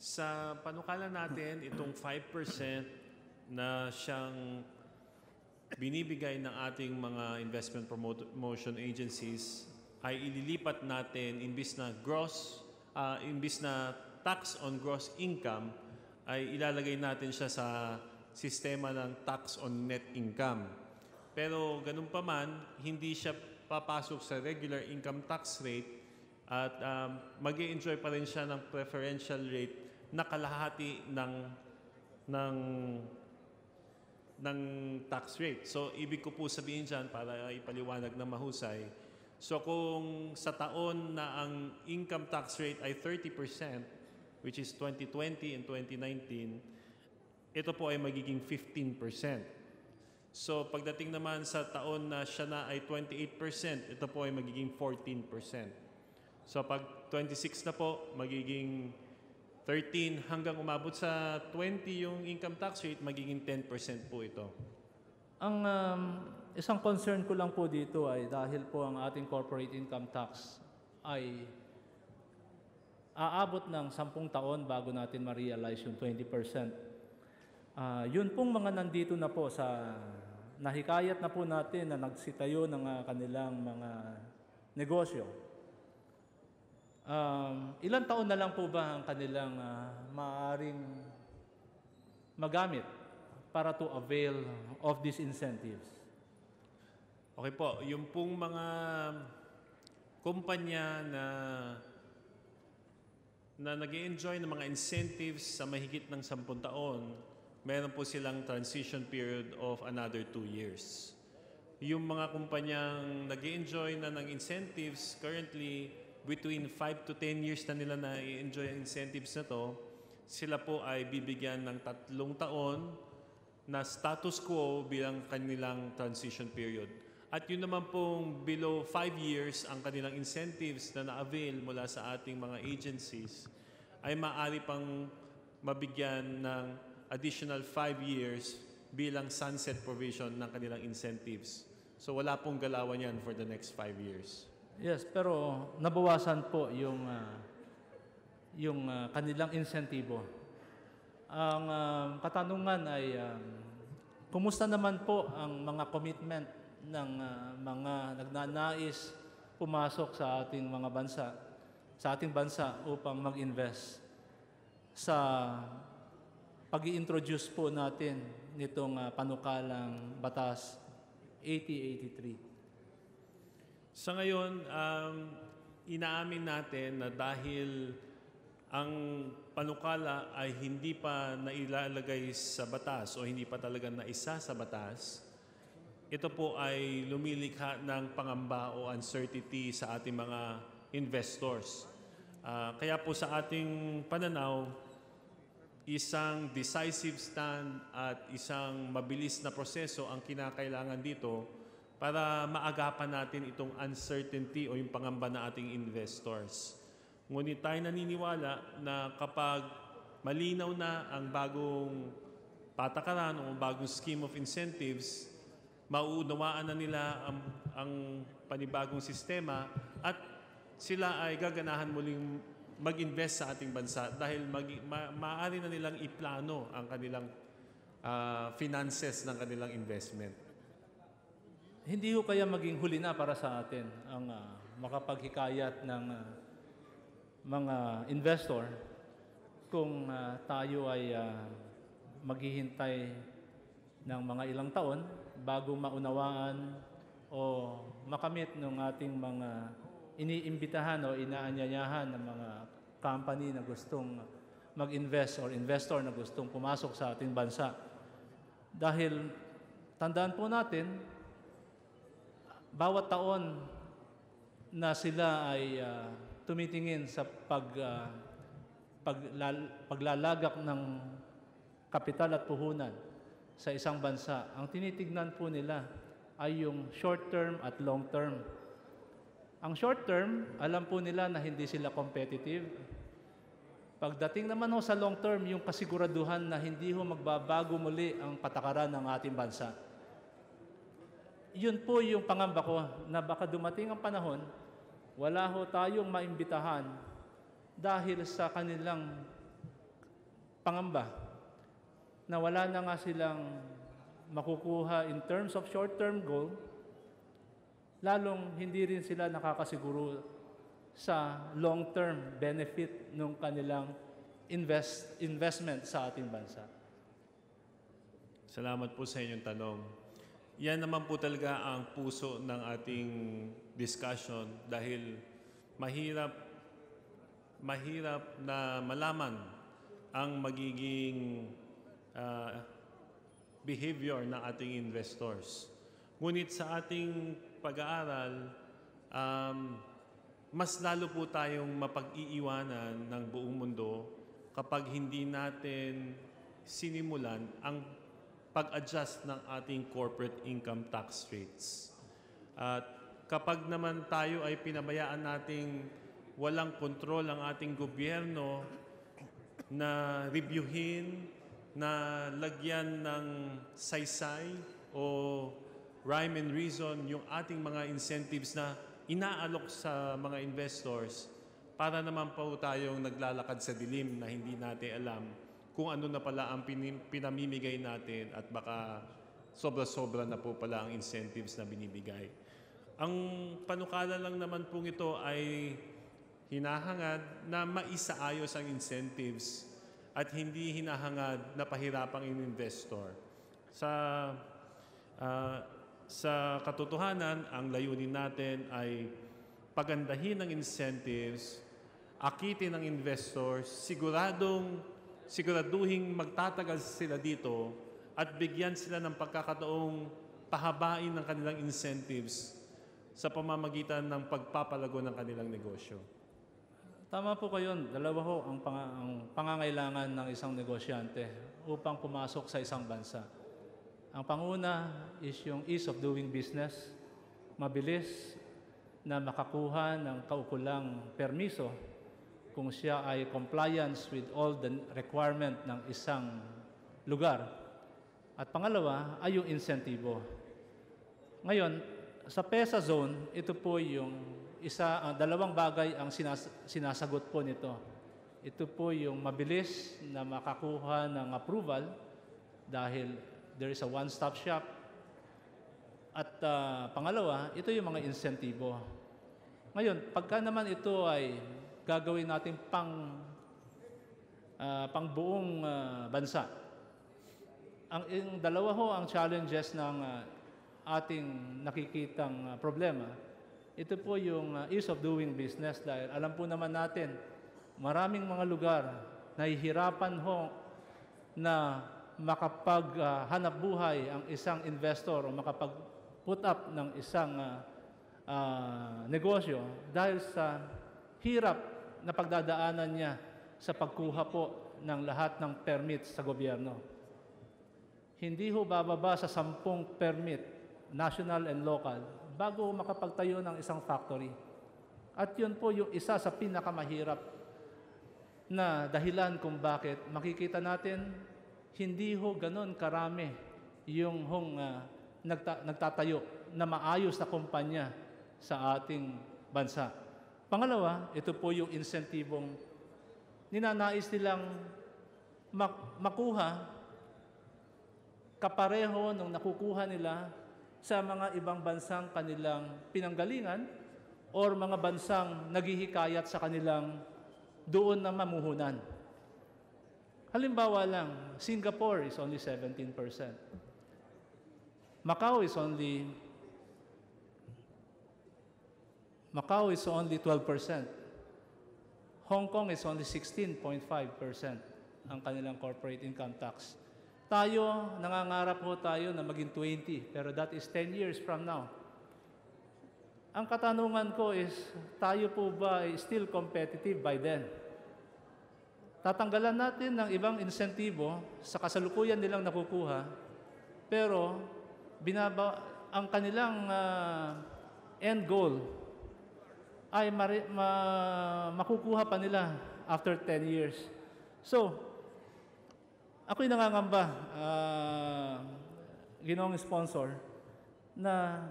Sa panukala natin, itong 5% na siyang binibigay ng ating mga investment promotion agencies ay ililipat natin imbis na tax on gross income ay ilalagay natin siya sa sistema ng tax on net income. Pero ganun pa man, hindi siya papasok sa regular income tax rate at mag-i-enjoy pa rin siya ng preferential rate na kalahati ng tax rate. So, ibig ko po sabihin dyan para ipaliwanag na mahusay. So, kung sa taon na ang income tax rate ay 30%, which is 2020 and 2019, ito po ay magiging 15%. So, pagdating naman sa taon na siya na ay 28%, ito po ay magiging 14%. So, pag 26 na po, magiging 13 hanggang umabot sa 20 yung income tax rate, magiging 10% po ito. Ang isang concern ko lang po dito ay dahil po ang ating corporate income tax ay aabot ng 10 taon bago natin ma-realize yung 20%. Yun pong mga nandito na po sa nahikayat na po natin na nagsitayo ng kanilang mga negosyo. Ilang taon na lang po ba ang kanilang maaaring magamit para to avail of these incentives? Okay po, yung pong mga kumpanya na nag-i-enjoy ng mga incentives sa mahigit ng 10 taon, meron po silang transition period of another 2 years. Yung mga kumpanyang nag-i-enjoy na ng incentives currently, between 5 to 10 years na nila na i-enjoy ang incentives na to, sila po ay bibigyan ng 3 taon na status quo bilang kanilang transition period. At yun naman pong below 5 years ang kanilang incentives na na-avail mula sa ating mga agencies ay maaari pang mabigyan ng additional 5 years bilang sunset provision ng kanilang incentives. So wala pong galawan yan for the next 5 years. Yes, pero nabawasan po yung kanilang insentibo. Ang katanungan ay kumusta naman po ang mga commitment ng mga nagnanais pumasok sa ating mga bansa, sa ating bansa upang mag-invest sa pag-i-introduce po natin nitong panukalang batas 8083. Sa ngayon, inaamin natin na dahil ang panukala ay hindi pa nailalagay sa batas o hindi pa talaga naisa sa batas, ito po ay lumilikha ng pangamba o uncertainty sa ating mga investors. Kaya po sa ating pananaw, isang decisive stand at isang mabilis na proseso ang kinakailangan dito para maagapan natin itong uncertainty o yung pangamba na ating investors. Ngunit tayo naniniwala na kapag malinaw na ang bagong patakaran o bagong scheme of incentives, mauunawaan na nila ang panibagong sistema at sila ay gaganahan muling mag-invest sa ating bansa dahil maaari na nilang iplano ang kanilang finances ng kanilang investment. Hindi ho kaya maging huli na para sa atin ang makapaghikayat ng mga investor kung tayo ay maghihintay ng mga ilang taon bago maunawaan o makamit ng ating mga iniimbitahan o inaanyayahan ng mga company na gustong mag-invest or investor na gustong pumasok sa ating bansa. Dahil tandaan po natin, bawat taon na sila ay tumitingin sa paglalagak ng kapital at puhunan sa isang bansa, ang tinitignan po nila ay yung short term at long term. Ang short term, alam po nila na hindi sila competitive. Pagdating naman ho sa long term, yung kasiguraduhan na hindi ho magbabago muli ang patakaran ng ating bansa. Yun po yung pangamba ko na baka dumating ang panahon, wala ho tayong maimbitahan dahil sa kanilang pangamba na wala na nga silang makukuha in terms of short-term goal, lalong hindi rin sila nakakasiguro sa long-term benefit ng kanilang investment sa ating bansa. Salamat po sa inyong tanong. Yan naman po talaga ang puso ng ating discussion dahil mahirap na malaman ang magiging behavior ng ating investors. Ngunit sa ating pag-aaral, mas lalo po tayong mapag-iiwanan ng buong mundo kapag hindi natin sinimulan ang pag-adjust ng ating corporate income tax rates. At kapag naman tayo ay pinabayaan nating walang kontrol ang ating gobyerno na reviewin, na lagyan ng saysay o rhyme and reason yung ating mga incentives na inaalok sa mga investors, para naman po tayong naglalakad sa dilim na hindi natin alam kung ano na pala ang pinamimigay natin at baka sobra-sobra na po pala ang incentives na binibigay. Ang panukala lang naman pong ito ay hinahangad na maisaayos ang incentives at hindi hinahangad na pahirapang investor. Sa katotohanan, ang layunin natin ay pagandahin ang incentives, akitin ang investors, siguraduhin magtatagal sila dito at bigyan sila ng pagkakataong pahabain ng kanilang incentives sa pamamagitan ng pagpapalago ng kanilang negosyo. Tama po kayo. Dalawa ho ang pangangailangan ng isang negosyante upang pumasok sa isang bansa. Ang panguna is yung ease of doing business. Mabilis na makakuha ng kaukulang permiso kung siya ay compliance with all the requirement ng isang lugar. At pangalawa ay yung insentibo. Ngayon, sa PESA zone, ito po yung dalawang bagay ang sinasagot po nito. Ito po yung mabilis na makakuha ng approval dahil there is a one-stop shop. At pangalawa, ito yung mga insentibo. Ngayon, pagka naman ito ay gagawin natin pang buong bansa, ang dalawa ho ang challenges ng ating nakikitang problema. Ito po yung ease of doing business dahil alam po naman natin, maraming mga lugar nahihirapan ho na makapaghanap buhay ang isang investor o makapag-put up ng isang negosyo dahil sa hirap na pagdadaanan niya sa pagkuha po ng lahat ng permits sa gobyerno. Hindi ho bababa sa 10 permit, national and local, bago makapagtayo ng isang factory. At yun po yung isa sa pinakamahirap na dahilan kung bakit makikita natin hindi ho ganon karami yung nagtatayo na maayos na kumpanya sa ating bansa. Pangalawa, ito po yung insentibong ninanais nilang makuha kapareho nung nakukuha nila sa mga ibang bansang kanilang pinanggalingan or mga bansang naghihikayat sa kanilang doon na mamuhunan. Halimbawa lang, Singapore is only 17%. Macau is only 12%. Hong Kong is only 16.5% ang kanilang corporate income tax. Tayo, nangangarap po tayo na maging 20, pero that is 10 years from now. Ang katanungan ko is, tayo po ba ay still competitive by then? Tatanggalan natin ng ibang insentibo sa kasalukuyan nilang nakukuha, pero ang kanilang end goal ay makukuha pa nila after 10 years. So, ako'y nangangamba, ginoong sponsor, na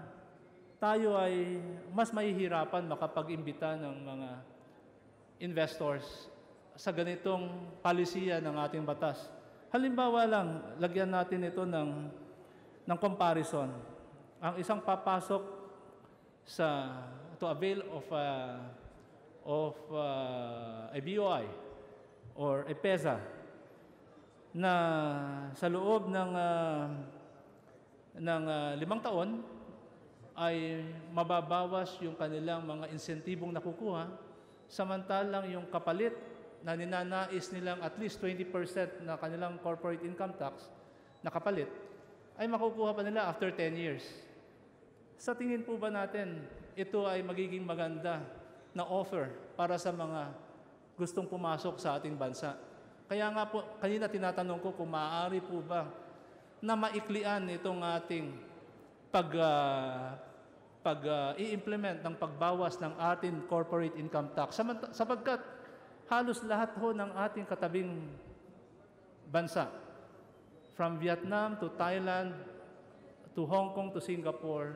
tayo ay mas mahihirapan makapag-imbita ng mga investors sa ganitong palisiya ng ating batas. Halimbawa lang, lagyan natin ito ng comparison. Ang isang papasok to avail of a BOI or a PEZA na sa loob ng 5 taon ay mababawas yung kanilang mga insentibong nakukuha, samantalang yung kapalit na ninanais nilang at least 20% na kanilang corporate income tax na kapalit ay makukuha pa nila after 10 years. Sa tingin po ba natin, ito ay magiging maganda na offer para sa mga gustong pumasok sa ating bansa? Kaya nga po, kanina tinatanong ko kung maaari po ba na maiklian itong ating i-implement ng pagbawas ng ating corporate income tax. Sapagkat halos lahat ho ng ating katabing bansa, from Vietnam to Thailand to Hong Kong to Singapore,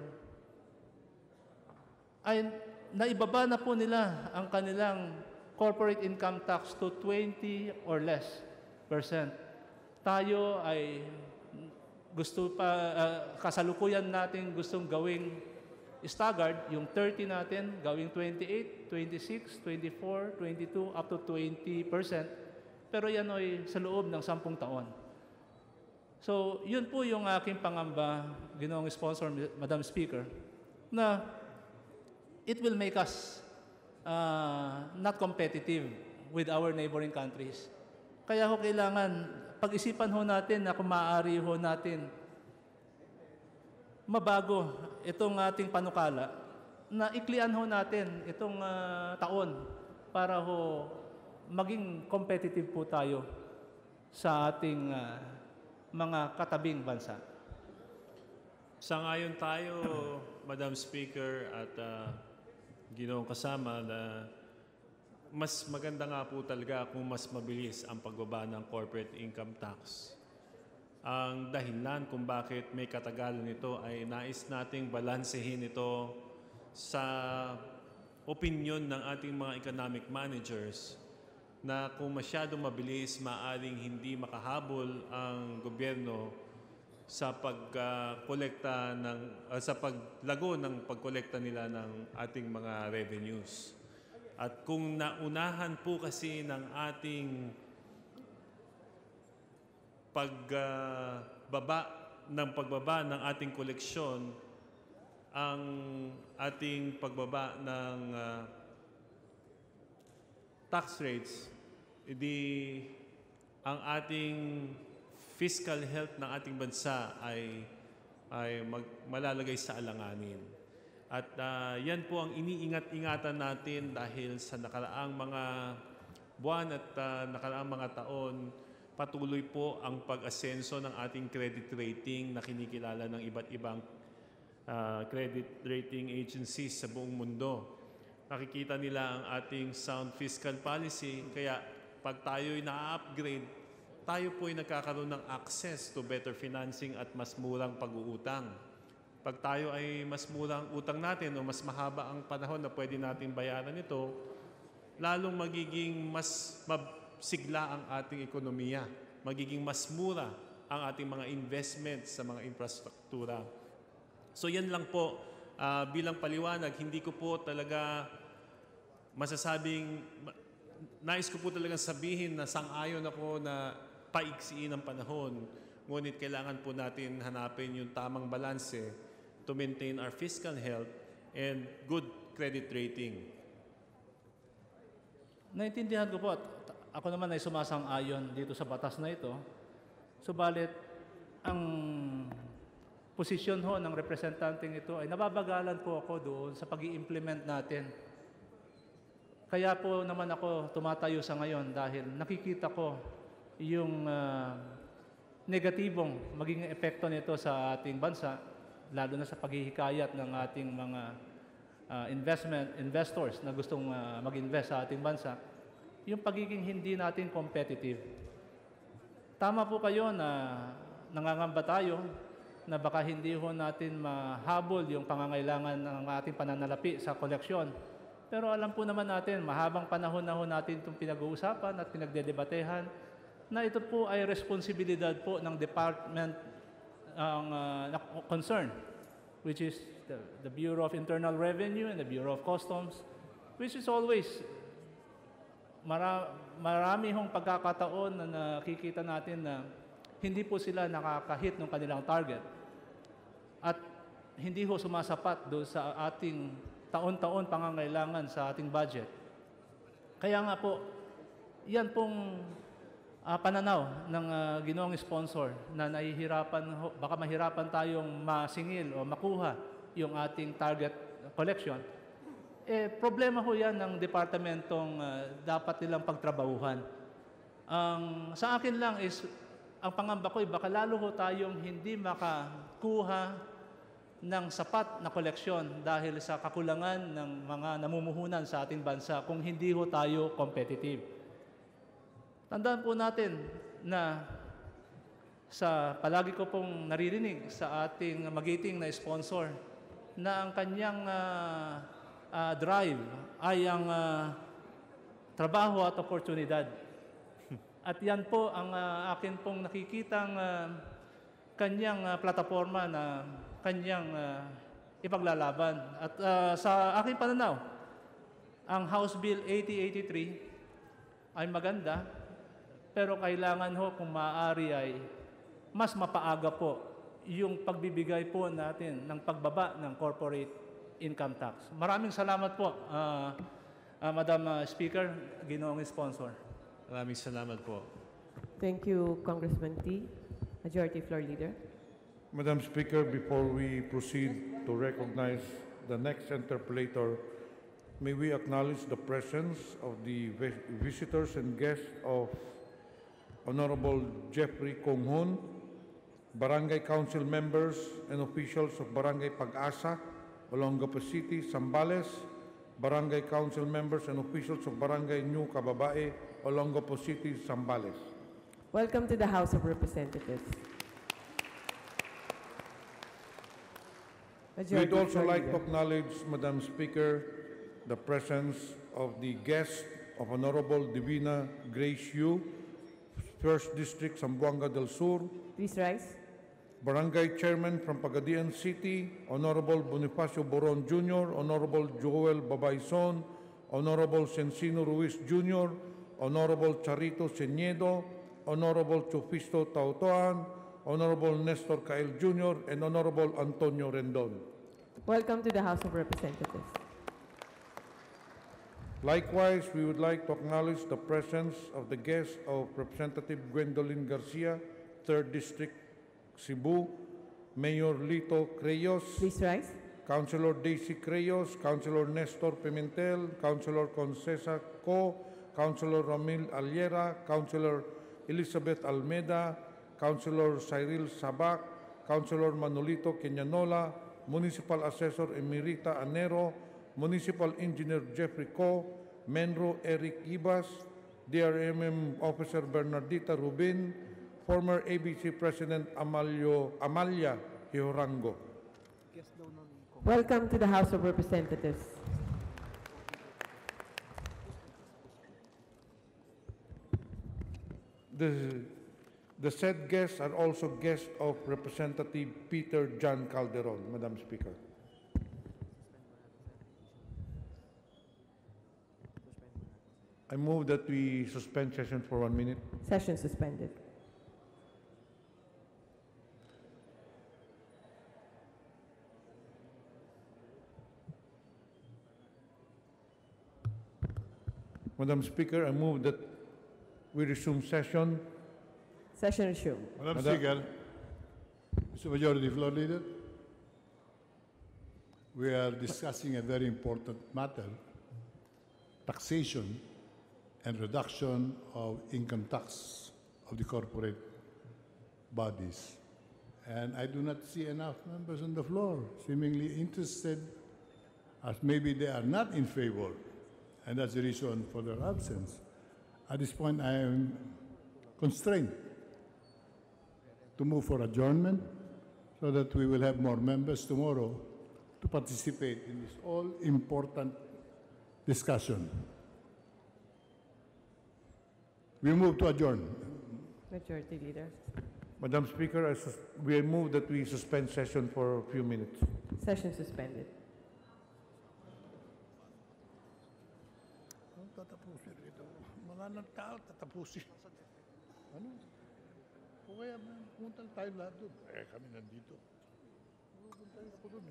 ay naibaba na po nila ang kanilang corporate income tax to 20 or less %. Tayo ay gusto pa, kasalukuyan natin gustong gawing staggered, yung 30 natin, gawing 28, 26, 24, 22, up to 20%. Pero yan ay sa loob ng 10 taon. So, yun po yung aking pangamba, ginoong sponsor, Madam Speaker, na it will make us not competitive with our neighboring countries. Kaya ho kailangan, pag-isipan ho natin na kung maaari ho natin mabago itong ating panukala, na iklian ho natin itong taon para ho maging competitive po tayo sa ating mga katabing bansa. Sangayon tayo, Madam Speaker at ginoong kasama, na mas maganda nga po talaga kung mas mabilis ang pagbaba ng corporate income tax. Ang dahilan kung bakit may katagalan nito ay nais nating balansehin ito sa opinion ng ating mga economic managers na kung masyadong mabilis, maaring hindi makahabol ang gobyerno sa pagkolekta sa paglago ng pagkolekta nila ng ating mga revenues. At kung naunahan po kasi ng ating pagbaba ng ating koleksyon ang ating pagbaba ng tax rates, edi ang ating fiscal health ng ating bansa ay malalagay sa alanganin. At yan po ang iniingat-ingatan natin dahil sa nakaraang mga buwan at nakaraang mga taon, patuloy po ang pag-asenso ng ating credit rating na kinikilala ng iba't ibang credit rating agencies sa buong mundo. Nakikita nila ang ating sound fiscal policy, kaya pag tayo'y na-upgrade, tayo po ay nagkakaroon ng access to better financing at mas murang pag-uutang. Pag tayo ay mas murang utang natin o mas mahaba ang panahon na pwede natin bayaran ito, lalong magiging mas sigla ang ating ekonomiya. Magiging mas mura ang ating mga investments sa mga infrastruktura. So yan lang po, bilang paliwanag, hindi ko po talaga masasabing, nais ko po talagang sabihin na sang-ayon ako na paiksiin ang panahon. Ngunit kailangan po natin hanapin yung tamang balanse to maintain our fiscal health and good credit rating. Naintindihan ko po at ako naman ay sumasang-ayon dito sa batas na ito. Subalit, ang posisyon ho ng representanteng ito ay nababagalan po ako doon sa pag-i-implement natin. Kaya po naman ako tumatayo sa ngayon dahil nakikita ko yung negatibong maging epekto nito sa ating bansa, lalo na sa paghihikayat ng ating mga investors na gustong mag-invest sa ating bansa, yung pagiging hindi natin competitive. Tama po kayo na nangangamba tayo na baka hindi ho natin mahabol yung pangangailangan ng ating pananalapi sa koleksyon. Pero alam po naman natin, mahabang panahon na ho natin itong pinag-uusapan at pinagdedebatehan na ito po ay responsibilidad po ng department concern, which is the Bureau of Internal Revenue and the Bureau of Customs, which is always marami hong pagkakataon na nakikita natin na hindi po sila nakakahit ng kanilang target at hindi ho sumasapat doon sa ating taon-taon pangangailangan sa ating budget. Kaya nga po, yan pong pananaw ng ginoong sponsor na nahihirapan, baka mahirapan tayong masingil o makuha yung ating target collection. Problema ho yan ng departamentong dapat nilang pagtrabahuhan. Sa akin lang is, ang pangamba ko ay baka lalo ho tayong hindi makakuha ng sapat na koleksyon dahil sa kakulangan ng mga namumuhunan sa ating bansa kung hindi ho tayo competitive. Tandaan po natin na sa palagi ko pong naririnig sa ating magiting na sponsor na ang kanyang drive ay ang trabaho at oportunidad. At yan po ang akin pong nakikitang kanyang plataforma na kanyang ipaglalaban. At sa aking pananaw, ang House Bill 8083 ay maganda, pero kailangan ho kung maaari ay mas mapaaga po yung pagbibigay po natin ng pagbaba ng corporate income tax. Maraming salamat po, Madam Speaker, ginoong sponsor. Maraming salamat po. Thank you, Congressman T. Majority Floor Leader. Madam Speaker, before we proceed to recognize the next interpellator, may we acknowledge the presence of the visitors and guests of Honorable Jeffrey Konghon, Barangay Council members and officials of Barangay Pag-asa, Olongapo City, Zambales, Barangay Council members and officials of Barangay New Kababae, Olongapo City, Zambales. Welcome to the House of Representatives. We'd also like to acknowledge, Madam Speaker, the presence of the guest of Honorable Divina Grace Yu, 1st District, Zamboanga del Sur. Please rise. Barangay Chairman from Pagadian City, Honorable Bonifacio Boron Jr., Honorable Joel Babayson, Honorable Sensino Ruiz Jr., Honorable Charito Señedo, Honorable Chufisto Tautoan, Honorable Nestor Cael Jr., and Honorable Antonio Rendon. Welcome to the House of Representatives. Likewise, we would like to acknowledge the presence of the guests of Representative Gwendolyn Garcia, 3rd District, Cebu, Mayor Lito Creyos, Please rise. Councilor Daisy Creyos, Councilor Nestor Pimentel, Councilor Concesa Co, Councilor Ramil Aliera, Councilor Elizabeth Almeda, Councilor Cyril Sabac, Councilor Manolito Queñanola, Municipal Assessor Emerita Anero, Municipal Engineer Jeffrey Co, Menro Eric Ibas, DRMM Officer Bernardita Rubin, former ABC President Amalia Hiorango. Welcome to the House of Representatives. The said guests are also guests of Representative Peter John Calderon, Madam Speaker. I move that we suspend session for 1 minute. Session suspended. Madam Speaker, I move that we resume session. Session resumed. Madam Speaker, Mr. Majority Floor Leader, we are discussing a very important matter, taxation and reduction of income tax of the corporate bodies. And I do not see enough members on the floor seemingly interested, as maybe they are not in favor, and that's the reason for their absence. At this point, I am constrained to move for adjournment so that we will have more members tomorrow to participate in this all-important discussion. We move to adjourn. Majority Leader. Madam Speaker, we move that we suspend session for a few minutes. Session suspended. Tatapusin ito. Mga nagtao, tatapusin. Ano? O kaya pumunta tayo lahat doon. Kami nandito. Pumunta tayo ako doon.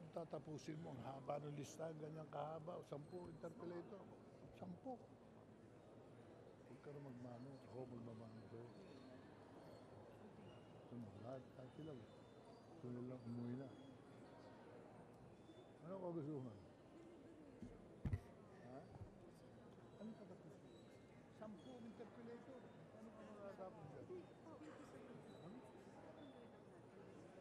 Tatapusin mo, ang haba ng listahan, ganyang kahaba, 10 interpolator. 10. Huwag ka na magmano, ako magmamano ko. Lahat sila. Sila lang umuwi na. Ano ko gustuhan? Ha? Ano tatapusin? 10 interpolator. Ano ka matatapos dyan?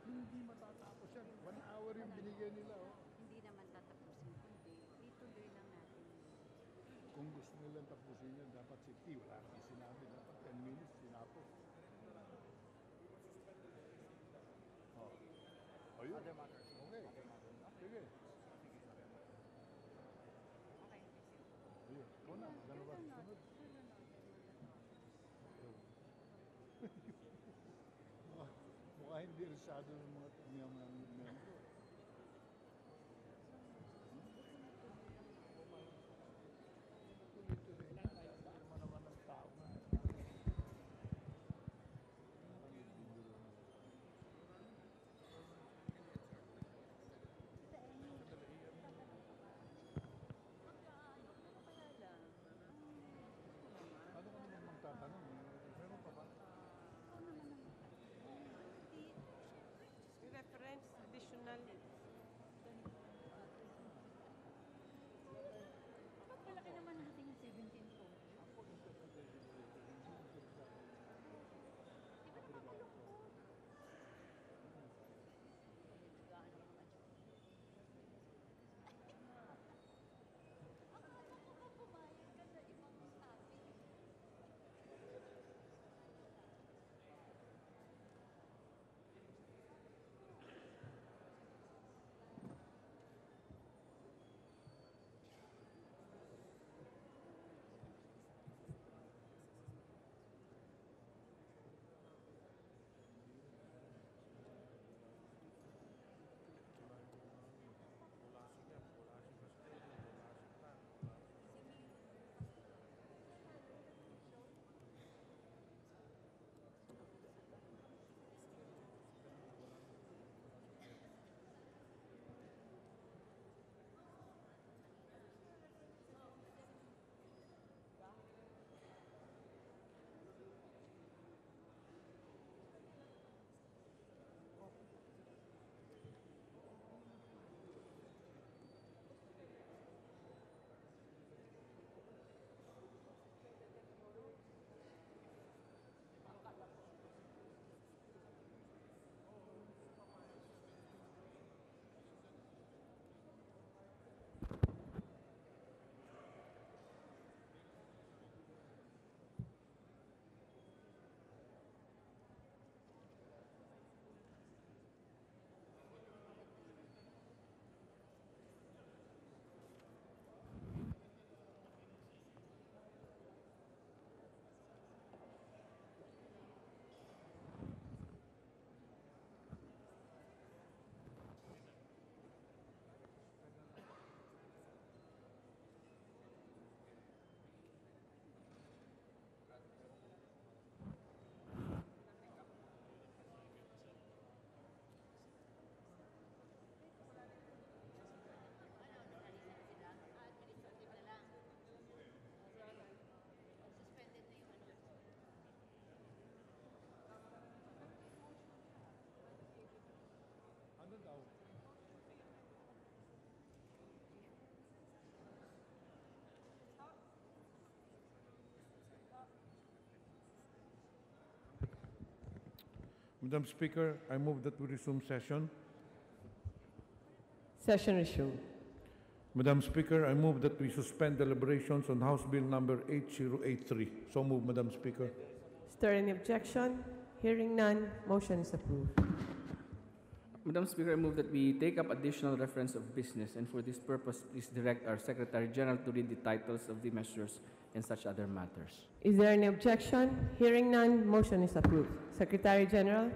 Hindi matatapos yan. 1 hour yung binigyan nila. Hindi naman tatapusin. Ituloy lang natin. Kung gusto nilang tapusin yan, dapat 60. Wala nang sinabi. Dapat 10 minutes, sinapos. Oh, yun. Okay. Sige. Ayun. Ikaw na. Gano'n ba? Sunod. Mukha hindi risado ng mga member. Reference Madam Speaker, I move that we resume session. Session resumed. Madam Speaker, I move that we suspend deliberations on House Bill number 8083. So move, Madam Speaker. Is there any objection? Hearing none, motion is approved. Madam Speaker, I move that we take up additional reference of business, and for this purpose, please direct our Secretary General to read the titles of the measures and such other matters. Is there any objection? Hearing none, motion is approved. Secretary General.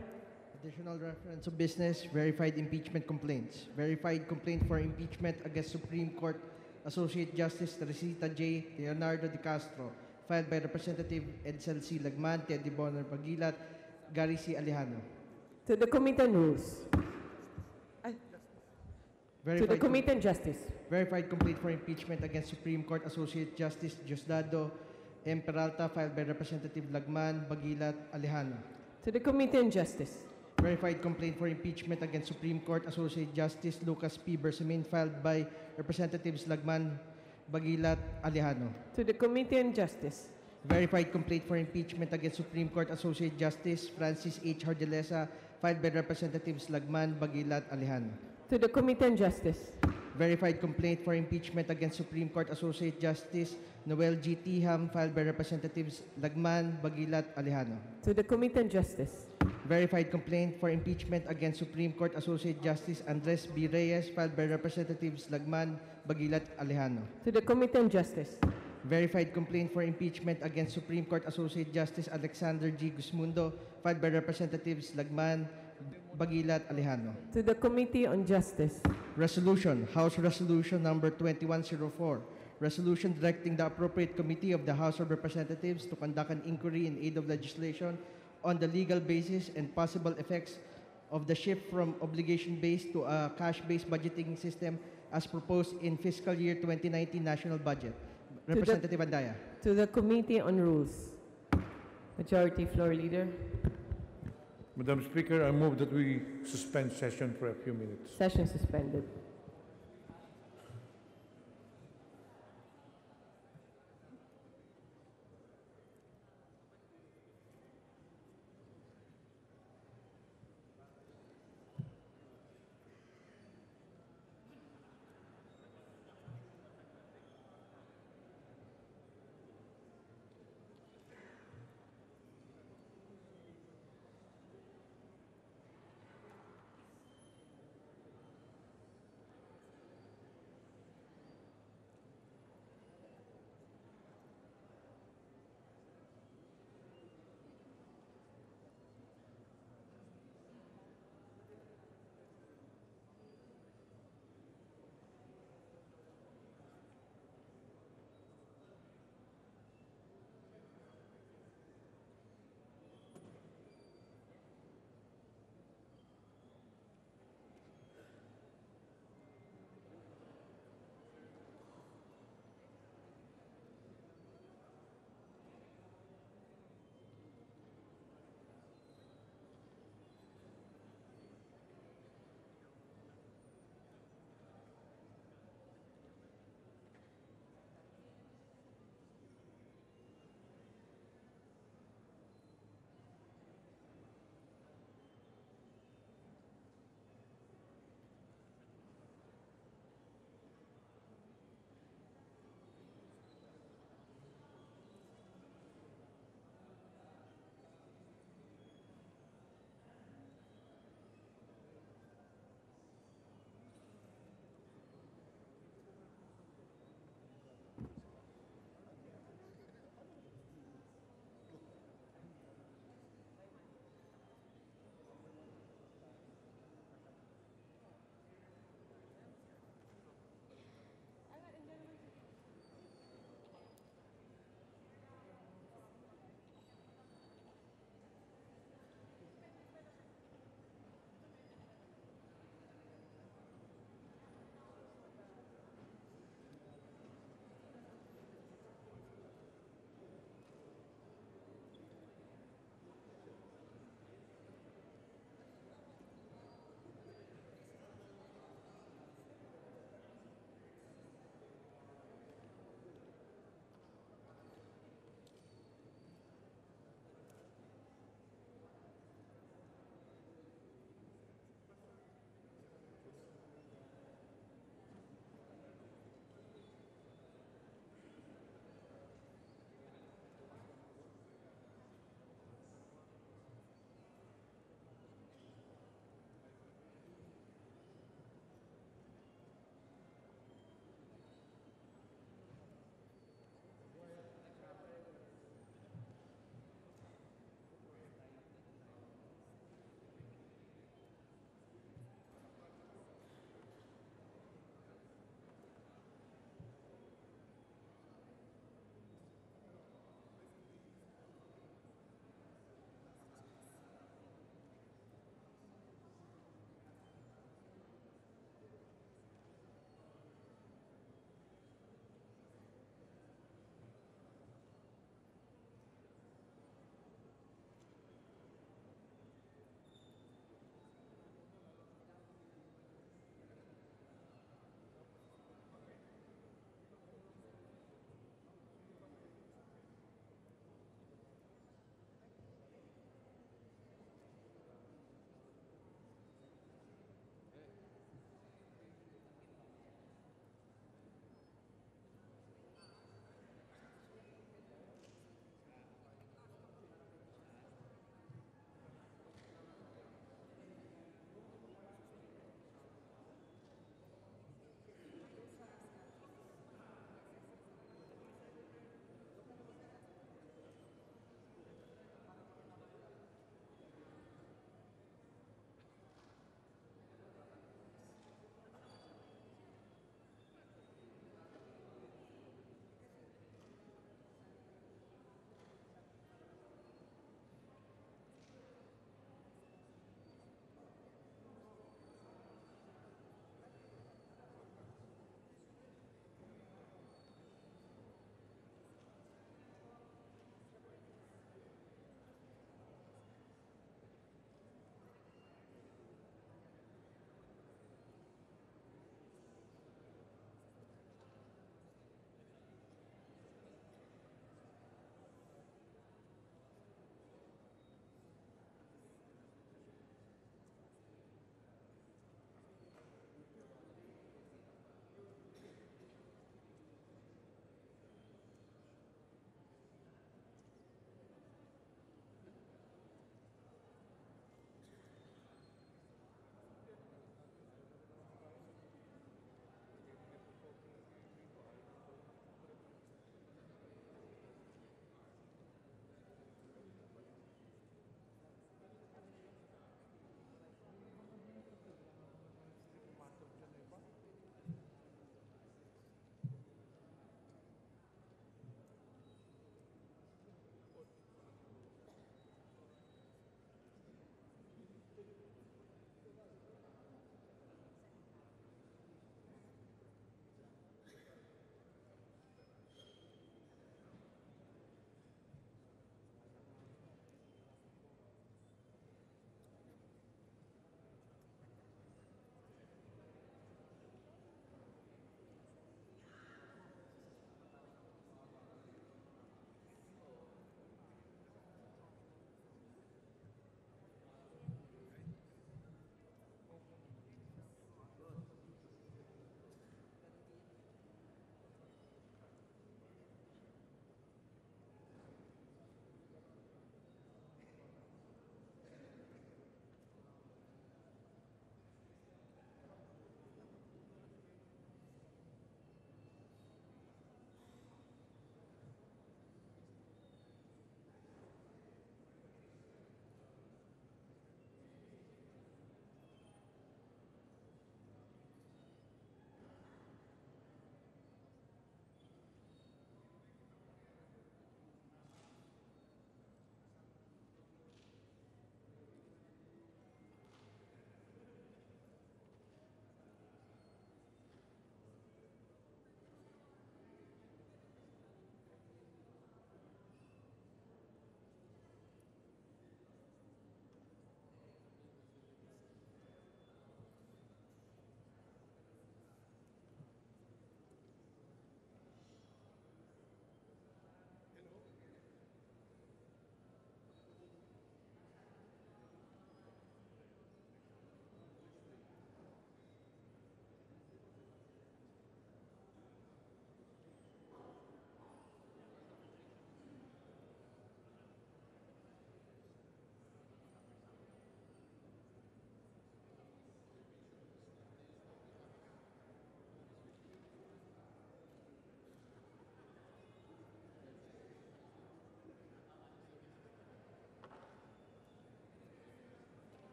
Additional reference of business, verified impeachment complaints. Verified complaint for impeachment against Supreme Court Associate Justice Teresita J. Leonardo de Castro, filed by Representative Edsel C. Lagman, Teddy Bonner Pagilat, Gary C. Alejano. To the Committee on Rules. To the Committee on Justice. Verified complaint for impeachment against Supreme Court Associate Justice Diosdado M. Peralta, filed by Representative Lagman, Bagilat, Alejano. To the Committee on Justice. Verified complaint for impeachment against Supreme Court Associate Justice Lucas P. Bersamin, filed by Representatives Lagman, Bagilat, Alejano. To the Committee on Justice. Verified complaint for impeachment against Supreme Court Associate Justice Francis H. Hardilesa, filed by Representatives Lagman, Bagilat, Alejano. To the Committee on Justice. Verified complaint for impeachment against Supreme Court Associate Justice Noel G. Tiham, filed by Representatives Lagman, Bagilat, Alejano. To the Committee on Justice. Verified complaint for impeachment against Supreme Court Associate Justice Andres B. Reyes, filed by Representatives Lagman, Bagilat, Alejano. To the Committee on Justice. Verified complaint for impeachment against Supreme Court Associate Justice Alexander G. Gusmundo, filed by Representatives Lagman, Bagilat, Alejano. To the Committee on Justice. Resolution, House Resolution number 2104. Resolution directing the appropriate committee of the House of Representatives to conduct an inquiry in aid of legislation on the legal basis and possible effects of the shift from obligation-based to a cash-based budgeting system as proposed in fiscal year 2019 national budget. Representative Andaya. To the Committee on Rules. Majority Floor Leader. Madam Speaker, I move that we suspend session for a few minutes. Session suspended.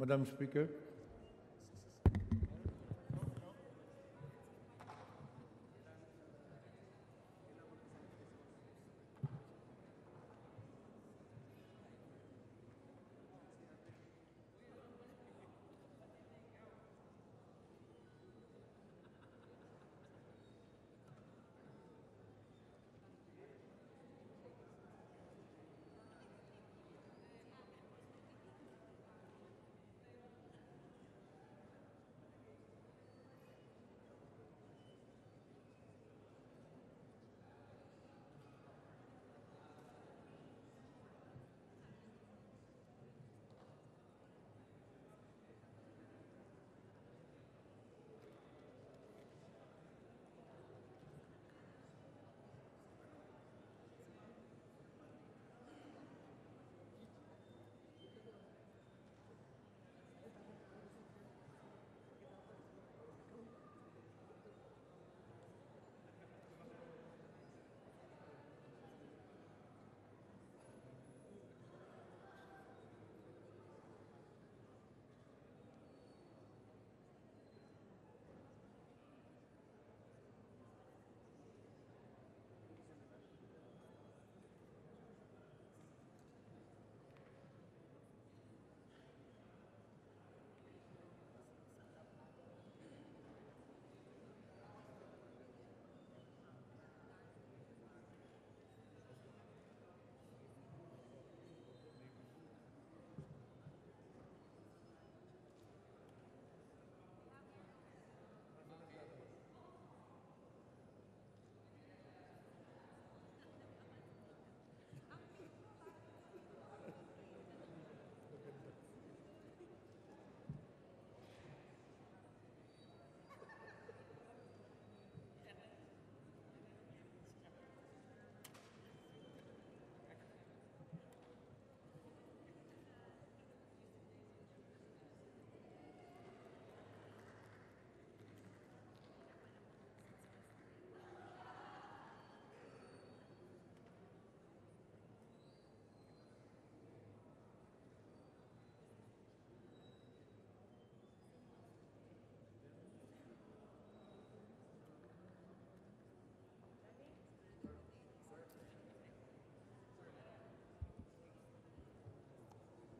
Madam Speaker.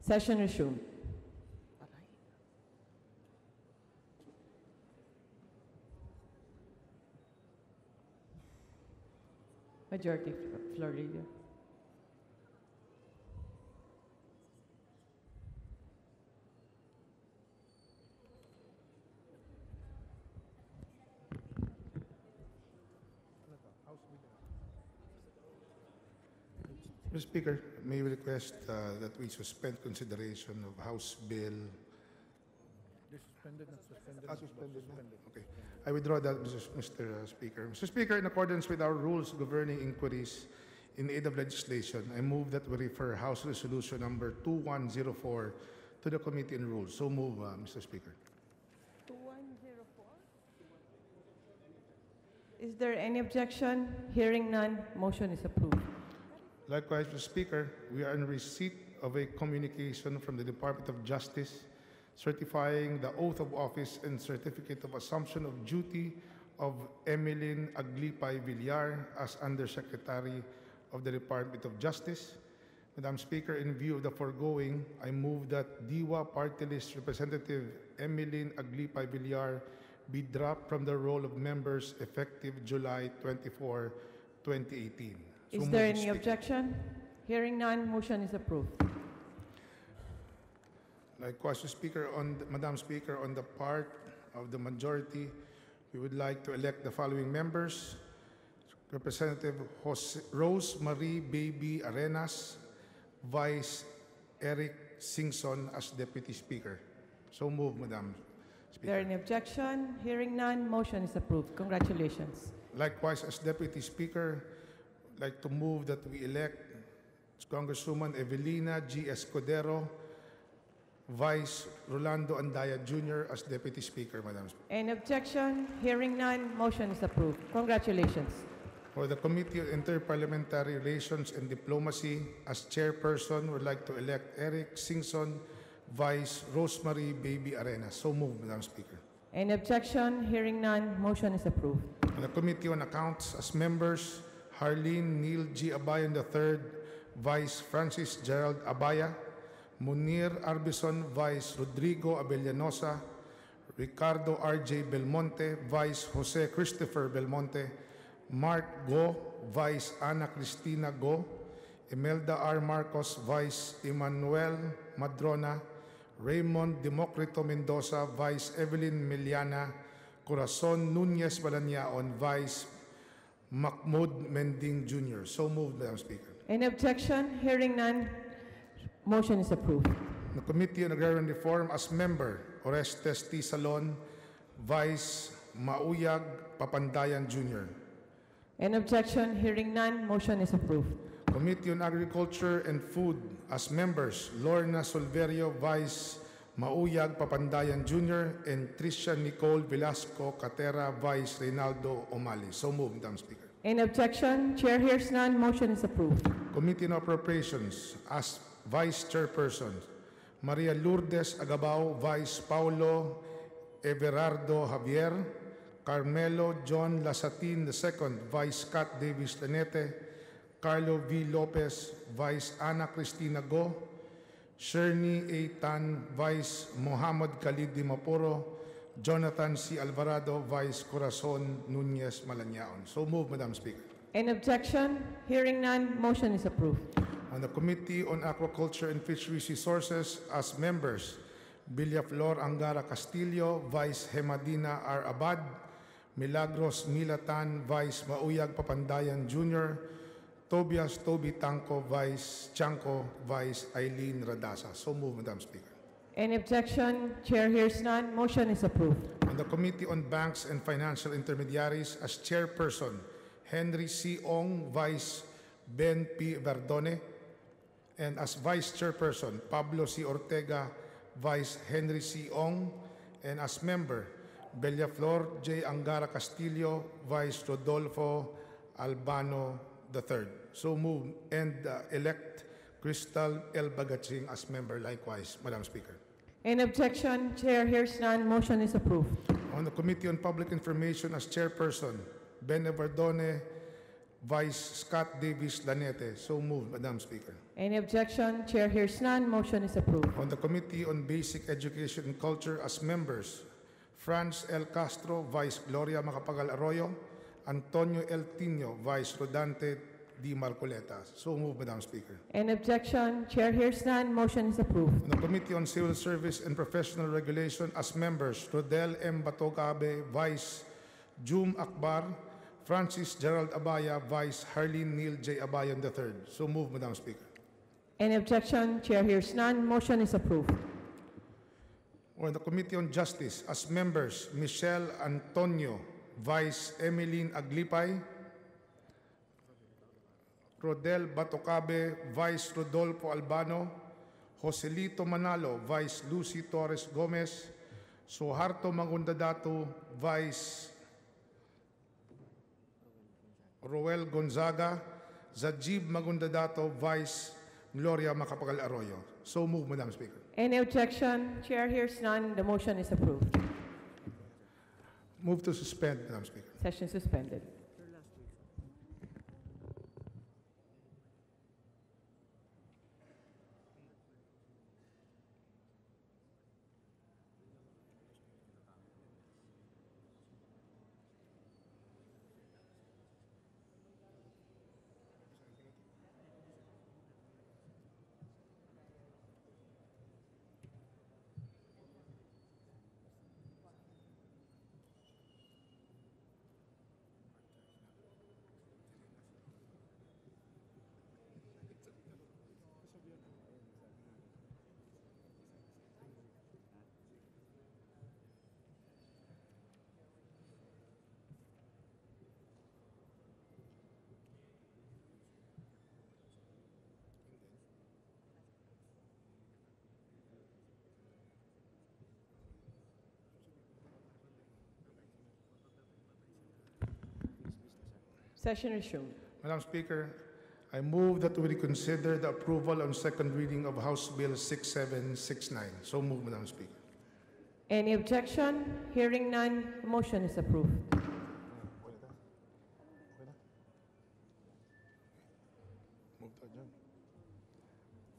Session resumed. Majority Floor Leader. Mr. Speaker, may we request that we suspend consideration of House Bill. Suspended, not suspended. Suspended. Okay. I withdraw that, Mr. Speaker. Mr. Speaker, in accordance with our rules governing inquiries in aid of legislation, I move that we refer House Resolution number 2104 to the Committee on Rules. So move, Mr. Speaker. 2104. Is there any objection? Hearing none, motion is approved. Likewise, Mr. Speaker, we are in receipt of a communication from the Department of Justice certifying the oath of office and certificate of assumption of duty of Emeline Aglipay Villar as Undersecretary of the Department of Justice. Madam Speaker, in view of the foregoing, I move that DIWA Party List Representative Emeline Aglipay Villar be dropped from the roll of members effective July 24, 2018. Is there any objection? Hearing none, motion is approved. Likewise, Madam Speaker, on the part of the majority, we would like to elect the following members. Representative Rose Marie Baby Arenas, Vice Eric Singson as Deputy Speaker. So move, Madam Is there any objection? Hearing none, motion is approved. Congratulations. Likewise, as Deputy Speaker, I'd like to move that we elect Congresswoman Evelina G. Escudero, Vice Rolando Andaya Jr. as Deputy Speaker, Madam Speaker. Any objection? Hearing none, motion is approved. Congratulations. For the Committee on Interparliamentary Relations and Diplomacy, as Chairperson, would like to elect Eric Singson, Vice Rosemary Baby Arenas. So moved, Madam Speaker. Any objection? Hearing none, motion is approved. On the Committee on Accounts, as members, Harleen Neil G. Abayan III, Vice Francis Gerald Abaya, Munir Arbison, Vice Rodrigo Abellanosa, Ricardo R.J. Belmonte, Vice Jose Christopher Belmonte, Mark Go, Vice Ana Cristina Go, Imelda R. Marcos, Vice Emmanuel Madrona, Raymond Democrito Mendoza, Vice Evelyn Miliana, Corazon Nunez Balaniaon, Vice Mahmoud Mending Jr. So moved, Madam Speaker. Any objection? Hearing none, motion is approved. The Committee on Agrarian Reform, as member, Orestes T. Salon, Vice Mauyag Papandayan Jr. Any objection? Hearing none, motion is approved. Committee on Agriculture and Food, as members, Lorna Solverio, Vice Mauyag Papandayan Jr., and Tricia Nicole Velasco Catera, Vice Reynaldo Omali. So moved, Madam Speaker. Any objection? Chair hears none, motion is approved. Committee on Appropriations, as Vice Chairperson, Maria Lourdes Agabao, Vice Paulo Everardo Javier, Carmelo John Lasatin II, Vice Scott Davis Lanete, Carlo V. Lopez, Vice Ana Cristina Go, Sherny A. Tan, Vice Muhammad Khalid Dimapuro, Jonathan C. Alvarado, Vice Corazon Nunez Malaniaon. So moved, Madam Speaker. Any objection? Hearing none, motion is approved. On the Committee on Aquaculture and Fisheries Resources, as members, Villaflor Angara Castillo, Vice Hemadina R. Abad, Milagros Milatan, Vice Mauyag Papandayan Jr., Tobias Toby Tanco, Vice Chanco, Vice Eileen Radasa. So moved, Madam Speaker. Any objection? Chair hears none, motion is approved. On the Committee on Banks and Financial Intermediaries, as chairperson, Henry C. Ong, Vice Ben P. Verdone, and as vice chairperson, Pablo C. Ortega, Vice Henry C. Ong, and as member, Bellaflor J. Angara Castillo, Vice Rodolfo Albano III. So move and elect Crystal L. Bagaching as member likewise, Madam Speaker. Any objection? Chair hears none, motion is approved. On the Committee on Public Information, as chairperson, Ben Everdone, Vice Scott Davis Lanete. So moved, Madam Speaker. Any objection? Chair hears none, motion is approved. On the Committee on Basic Education and Culture, as members, Franz L. Castro, Vice Gloria Macapagal Arroyo, Antonio L. Tino, Vice Rodante D. Marcoleta. So moved, Madam Speaker. Any objection? Chair hears none, motion is approved. On the Committee on Civil Service and Professional Regulation, as members, Rodel M. Batogabe, Vice Jum Akbar, Francis Gerald Abaya, Vice Harleen Neil J. Abayan III. So moved, Madam Speaker. Any objection? Chair hears none, motion is approved. On the Committee on Justice, as members, Michelle Antonio, Vice Emeline Aglipay, Rodel Batocabe, Vice Rodolfo Albano, Joselito Manalo, Vice Lucy Torres Gomez, Suharto Magundadato, Vice Roel Gonzaga, Zajib Magundadato, Vice Gloria Macapagal Arroyo. So moved, Madam Speaker. Any objection? Chair hears none, the motion is approved. Move to suspend, Madam Speaker. Session suspended. Session resumed. Madam Speaker, I move that we reconsider the approval on second reading of House Bill 6769. So moved, Madam Speaker. Any objection? Hearing none, motion is approved.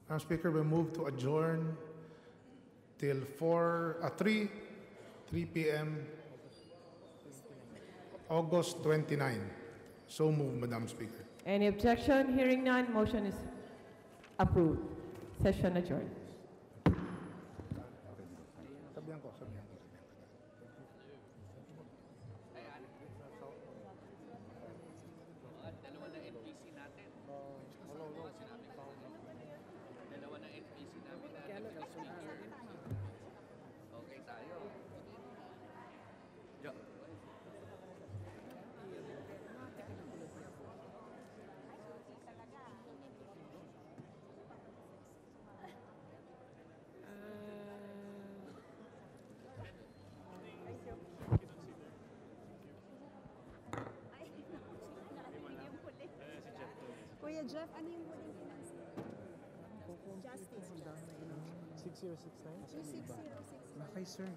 Madam Speaker, we move to adjourn till 3 p.m. August 29. So moved, Madam Speaker. Any objection? Hearing none, motion is approved. Session adjourned. Kuya Jeff, ano yung huling pinasa? Justice. 6069? 2606. Okay, sir.